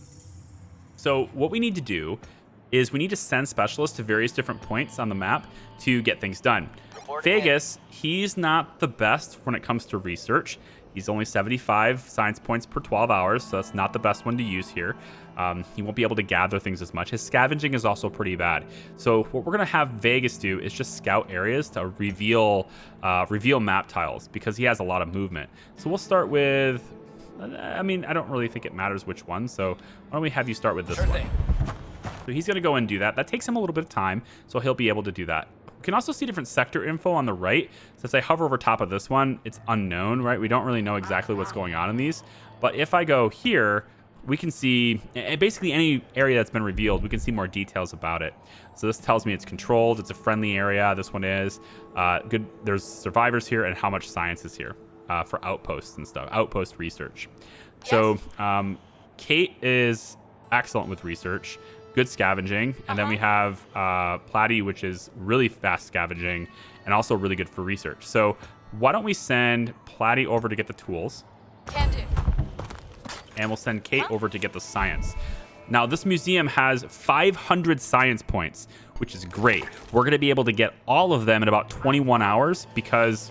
Speaker 2: So what we need to do is we need to send specialists to various different points on the map to get things done. Vegas, he's not the best when it comes to research. He's only 75 science points per 12 hours, so that's not the best one to use here. He won't be able to gather things as much. His scavenging is also pretty bad. So what we're going to have Vegas do is just scout areas to reveal map tiles, because he has a lot of movement. So we'll start with, I mean, I don't really think it matters which one, so why don't we have you start with this one. So he's going to go and do that. That takes him a little bit of time, so he'll be able to do that. We can also see different sector info on the right. Since I hover over top of this one, it's unknown, right? We don't really know exactly what's going on in these. But if I go here, we can see basically any area that's been revealed, we can see more details about it. So this tells me it's controlled, it's a friendly area. This one is good. There's survivors here and how much science is here for outposts and stuff, outpost research. Yes. So Kate is excellent with research. Good scavenging, and then we have Platy, which is really fast scavenging and also really good for research. So why don't we send Platy over to get the tools?
Speaker 4: Can do.
Speaker 2: And we'll send Kate over to get the science. Now, this museum has 500 science points, which is great. We're going to be able to get all of them in about 21 hours because,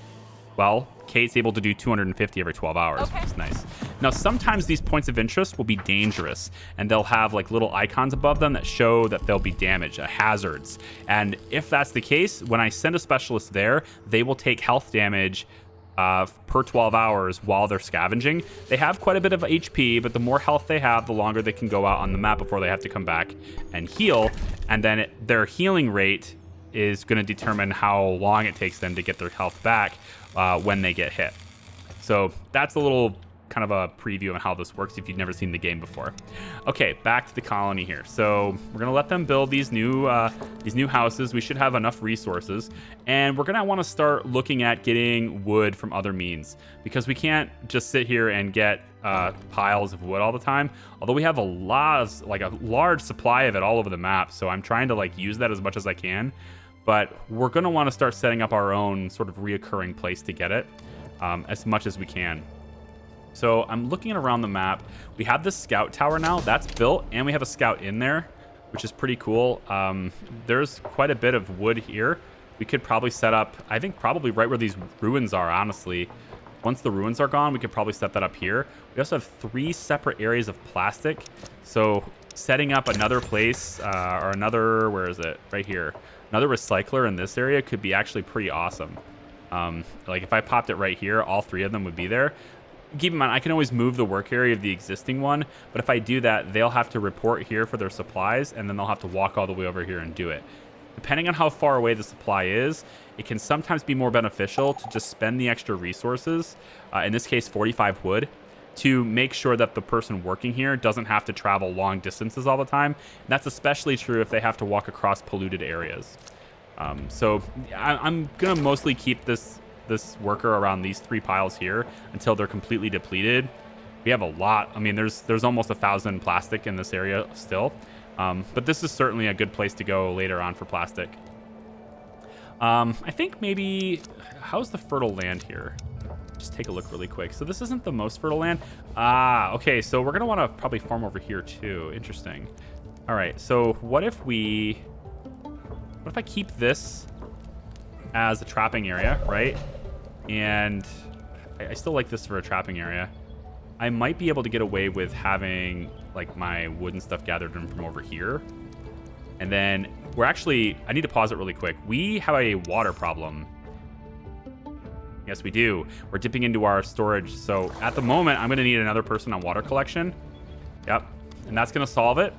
Speaker 2: well, Kate's able to do 250 every 12 hours, which is nice. Now, sometimes these points of interest will be dangerous, and they'll have like little icons above them that show that they'll be damaged, hazards. And if that's the case, when I send a specialist there, they will take health damage per 12 hours while they're scavenging. They have quite a bit of HP, but the more health they have, the longer they can go out on the map before they have to come back and heal. And then their healing rate is going to determine how long it takes them to get their health back when they get hit. So that's a little kind of a preview on how this works if you've never seen the game before. Okay, back to the colony here. So we're gonna let them build these new houses. We should have enough resources, and we're gonna want to start looking at getting wood from other means, because we can't just sit here and get piles of wood all the time. Although we have a large supply of it all over the map, so I'm trying to use that as much as I can. but we're going to want to start setting up our own sort of reoccurring place to get it as much as we can. So I'm looking around the map. We have this scout tower now. That's built, and we have a scout in there, which is pretty cool. There's quite a bit of wood here. We could probably set up, I think probably right where these ruins are, honestly. Once the ruins are gone, we could probably set that up here. We also have 3 separate areas of plastic. So setting up another place or another, where is it? Right here. Another recycler in this area could be actually pretty awesome. Like if I popped it right here, all 3 of them would be there. Keep in mind, I can always move the work area of the existing one, but if I do that, they'll have to report here for their supplies, and then they'll have to walk all the way over here and do it. Depending on how far away the supply is, it can sometimes be more beneficial to just spend the extra resources, in this case 45 wood, to make sure that the person working here doesn't have to travel long distances all the time. And that's especially true if they have to walk across polluted areas. So I'm gonna mostly keep this worker around these 3 piles here until they're completely depleted. We have a lot. I mean, there's almost 1,000 plastic in this area still. But this is certainly a good place to go later on for plastic. I think maybe, how's the fertile land here? Just take a look really quick. So this isn't the most fertile land. Okay, so we're gonna want to probably farm over here too. Interesting. All right, so what if I keep this as a trapping area, right? And I still like this for a trapping area. I might be able to get away with having like my wood and stuff gathered in from over here. And then I need to pause it really quick. We have a water problem. Yes, we do. We're dipping into our storage. So at the moment, I'm going to need another person on water collection. Yep. And that's going to solve it.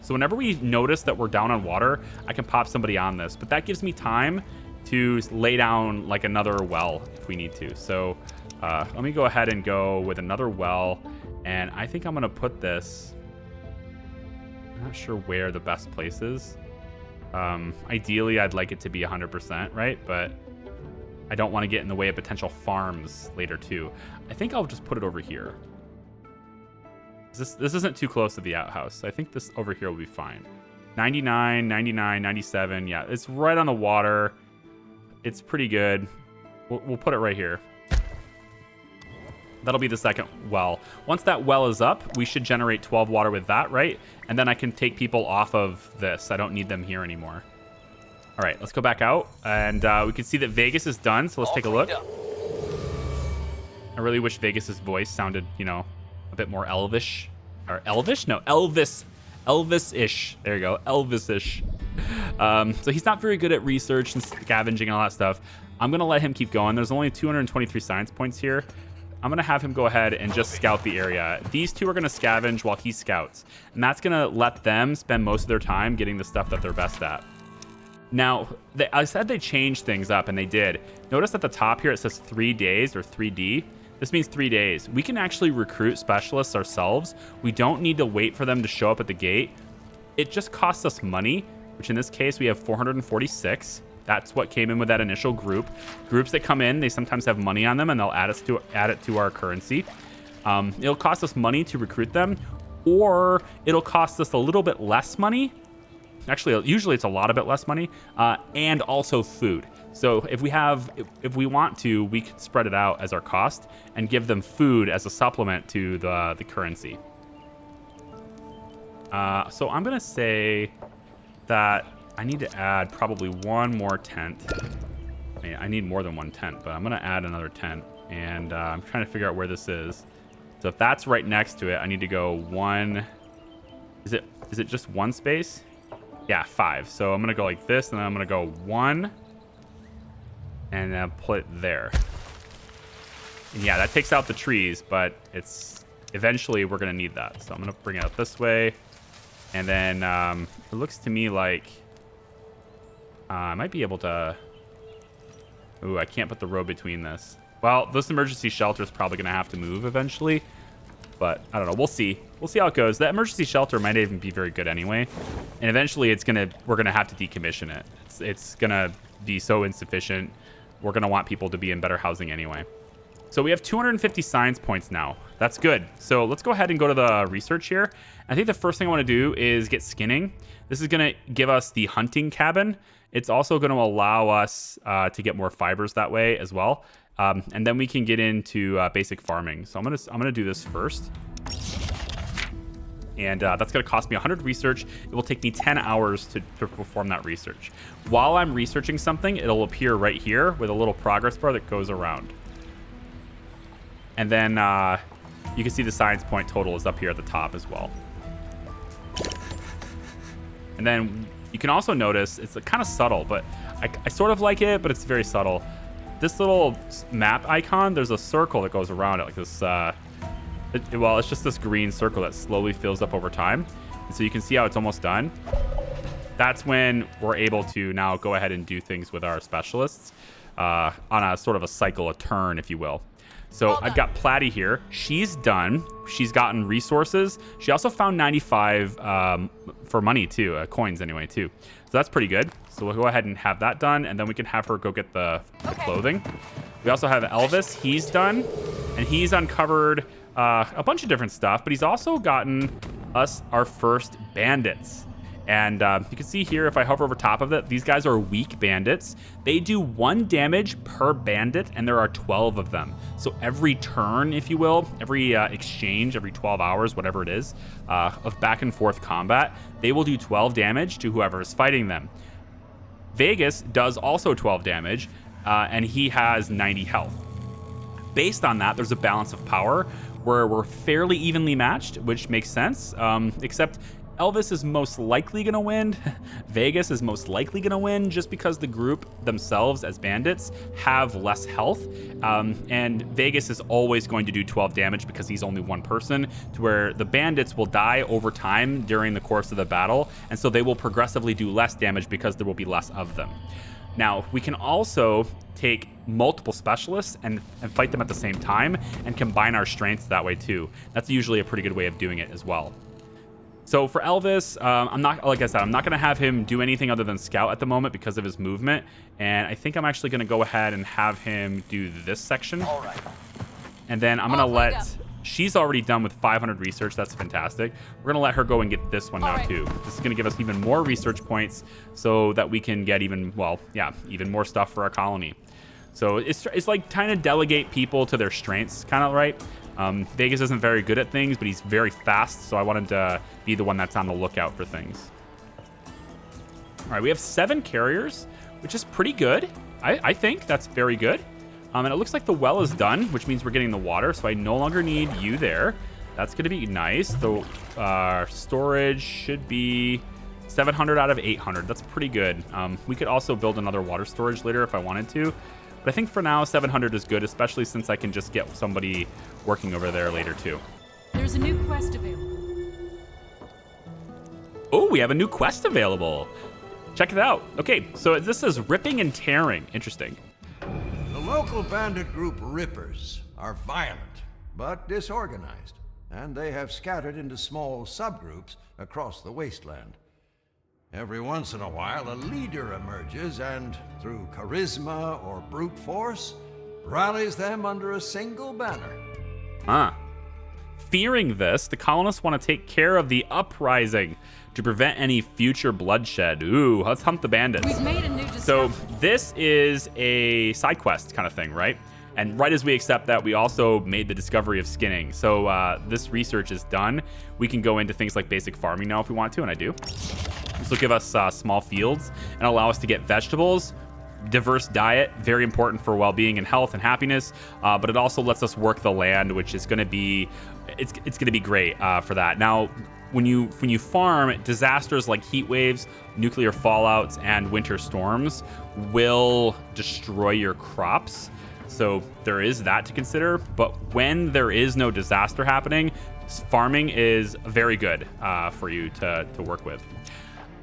Speaker 2: So whenever we notice that we're down on water, I can pop somebody on this. But that gives me time to lay down like another well if we need to. So let me go ahead and go with another well. And I think I'm going to put this... I'm not sure where the best place is. Ideally, I'd like it to be 100%, right? But I don't want to get in the way of potential farms later too. I think I'll just put it over here. This isn't too close to the outhouse. I think this over here will be fine. 99, 99, 97. Yeah, it's right on the water. It's pretty good. We'll put it right here. That'll be the second well. Once that well is up, we should generate 12 water with that, right? And then I can take people off of this. I don't need them here anymore. All right, let's go back out. And we can see that Vegas is done, so let's take a look. I really wish Vegas's voice sounded, a bit more elvish. Or elvish? No, Elvis. Elvis-ish. There you go, Elvis-ish. So he's not very good at research and scavenging and all that stuff. I'm going to let him keep going. There's only 223 science points here. I'm going to have him go ahead and just scout the area. These 2 are going to scavenge while he scouts. And that's going to let them spend most of their time getting the stuff that they're best at. Now, I said they changed things up, and they did. Notice at the top here it says 3 days or 3D. This means 3 days. We can actually recruit specialists ourselves. We don't need to wait for them to show up at the gate. It just costs us money, which in this case we have 446. That's what came in with that initial group. Groups that come in, they sometimes have money on them, and they'll add it to our currency. It'll cost us money to recruit them, or it'll cost us a little bit less money. Actually, usually it's a lot bit less money, and also food. So if we want to, we could spread it out as our cost and give them food as a supplement to the currency. So I'm gonna say that I need to add probably 1 more tent. I need more than 1 tent, but I'm gonna add another tent, and I'm trying to figure out where this is. So if that's right next to it, I need to go 1. Is it just 1 space? Yeah, 5. So I'm gonna go like this, and then I'm gonna go 1, and then put it there. And yeah, that takes out the trees, but eventually we're gonna need that. So I'm gonna bring it up this way, and then it looks to me like I might be able to... Ooh, I can't put the road between this. Well, this emergency shelter is probably going to have to move eventually. But I don't know. We'll see. We'll see how it goes. That emergency shelter might even be very good anyway. And eventually we're going to have to decommission it. It's going to be so insufficient. We're going to want people to be in better housing anyway. So we have 250 science points now. That's good. So let's go ahead and go to the research here. I think the first thing I want to do is get skinning. This is going to give us the hunting cabin. It's also going to allow us to get more fibers that way as well. And then we can get into basic farming. So I'm gonna do this first. And that's going to cost me 100 research. It will take me 10 hours to perform that research. While I'm researching something, it'll appear right here with a little progress bar that goes around. And then you can see the science point total is up here at the top as well. And then you can also notice it's kind of subtle, but I sort of like it, but it's very subtle. This little map icon, there's a circle that goes around it, like this. Well, it's just this green circle that slowly fills up over time. And so you can see how it's almost done. That's when we're able to now go ahead and do things with our specialists on a sort of a cycle, a turn, if you will. So I've got Platy here. She's done. She's gotten resources. She also found 95 for money too, coins anyway too. So that's pretty good. So we'll go ahead and have that done, and then we can have her go get the clothing. We also have Elvis. He's done, and he's uncovered a bunch of different stuff, but he's also gotten us our first bandits. And you can see here, if I hover over top of it, these guys are weak bandits. They do 1 damage per bandit, and there are 12 of them. So every turn, if you will, every exchange, every 12 hours, whatever it is, of back and forth combat, they will do 12 damage to whoever is fighting them. Vegas does also 12 damage, and he has 90 health. Based on that, there's a balance of power where we're fairly evenly matched, which makes sense, except Elvis is most likely going to win. Vegas is most likely going to win just because the group themselves as bandits have less health. And Vegas is always going to do 12 damage because he's only one person, to where the bandits will die over time during the course of the battle. And so they will progressively do less damage because there will be less of them. Now, we can also take multiple specialists and fight them at the same time and combine our strengths that way too. That's usually a pretty good way of doing it as well. So for Elvis, I'm not going to have him do anything other than scout at the moment because of his movement. And I think I'm actually going to go ahead and have him do this section. All right. And then I'm going to let... She's already done with 500 research. That's fantastic. We're going to let her go and get this one now too. This is going to give us even more research points so that we can get even more stuff for our colony. So it's like trying to delegate people to their strengths, kind of, right? Vegas isn't very good at things, but he's very fast, so I want him to be the one that's on the lookout for things. All right, we have 7 carriers, which is pretty good. I think that's very good. And it looks like the well is done, which means we're getting the water, so I no longer need you there. That's going to be nice. The storage should be 700 out of 800. That's pretty good. We could also build another water storage later if I wanted to. But I think for now, 700 is good, especially since I can just get somebody working over there later, too.
Speaker 4: There's a new quest available.
Speaker 2: Oh, we have a new quest available. Check it out. Okay, so this is ripping and tearing. Interesting.
Speaker 3: The local bandit group Rippers are violent, but disorganized, and they have scattered into small subgroups across the wasteland. Every once in a while, a leader emerges and, through charisma or brute force, rallies them under a single banner.
Speaker 2: Fearing this, the colonists want to take care of the uprising to prevent any future bloodshed. Ooh, let's hunt the bandits.
Speaker 4: We've made a new discovery.
Speaker 2: So this is a side quest kind of thing, right? And right as we accept that, we also made the discovery of skinning. So this research is done. We can go into things like basic farming now if we want to, and I do. This will give us small fields and allow us to get vegetables. Diverse diet, very important for well-being and health and happiness, but it also lets us work the land, which is going to be it's going to be great for that. Now, when you farm, disasters like heat waves, nuclear fallouts, and winter storms will destroy your crops. So there is that to consider. But when there is no disaster happening, farming is very good for you to work with.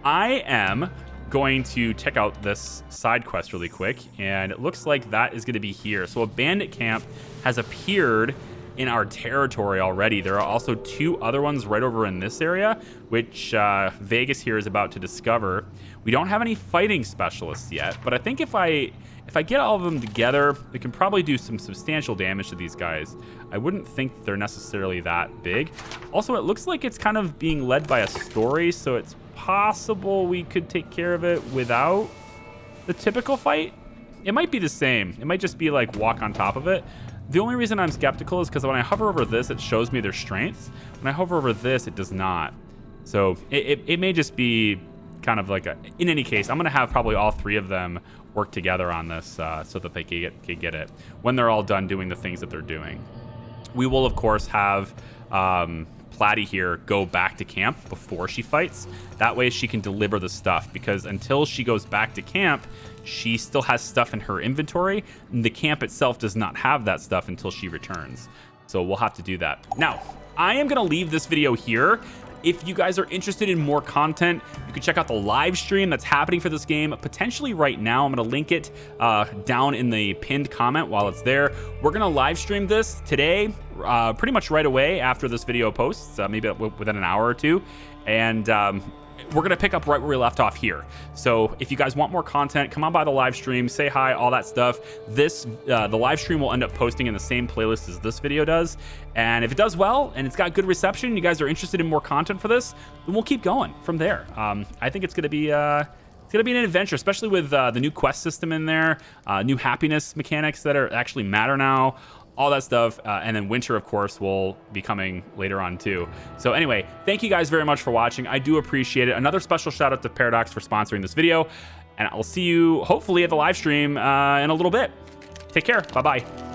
Speaker 2: I am going to check out this side quest really quick, and it looks like that is going to be here. So a bandit camp has appeared in our territory already. There are also 2 other ones right over in this area, which Vegas here is about to discover. We don't have any fighting specialists yet, but I think if I If I get all of them together, we can probably do some substantial damage to these guys. I wouldn't think that they're necessarily that big. Also, it looks like it's kind of being led by a story, so it's possible we could take care of it without the typical fight. It might be the same. It might just be like walk on top of it. The only reason I'm skeptical is because when I hover over this, it shows me their strengths. When I hover over this, it does not. So it may just be kind of like a, in any case, I'm going to have probably all three of them work together on this so that they can get it when they're all done doing the things that they're doing. We will, of course, have Platy here go back to camp before she fights. That way she can deliver the stuff, because until she goes back to camp, she still has stuff in her inventory. And the camp itself does not have that stuff until she returns. So we'll have to do that. Now, I am going to leave this video here. If you guys are interested in more content, you can check out the live stream that's happening for this game potentially right now. I'm going to link it down in the pinned comment while it's there. We're going to live stream this today, pretty much right away after this video posts, maybe within an hour or two. And we're going to pick up right where we left off here. So if you guys want more content, come on by the live stream, say hi, all that stuff. The live stream will end up posting in the same playlist as this video does. And if it does well and it's got good reception, you guys are interested in more content for this, then we'll keep going from there. I think it's going to be it's going to be an adventure, especially with the new quest system in there, new happiness mechanics that are actually matter now, all that stuff. And then winter, of course, will be coming later on too. So anyway, thank you guys very much for watching. I do appreciate it. Another special shout out to Paradox for sponsoring this video. And I'll see you hopefully at the live stream in a little bit. Take care. Bye-bye.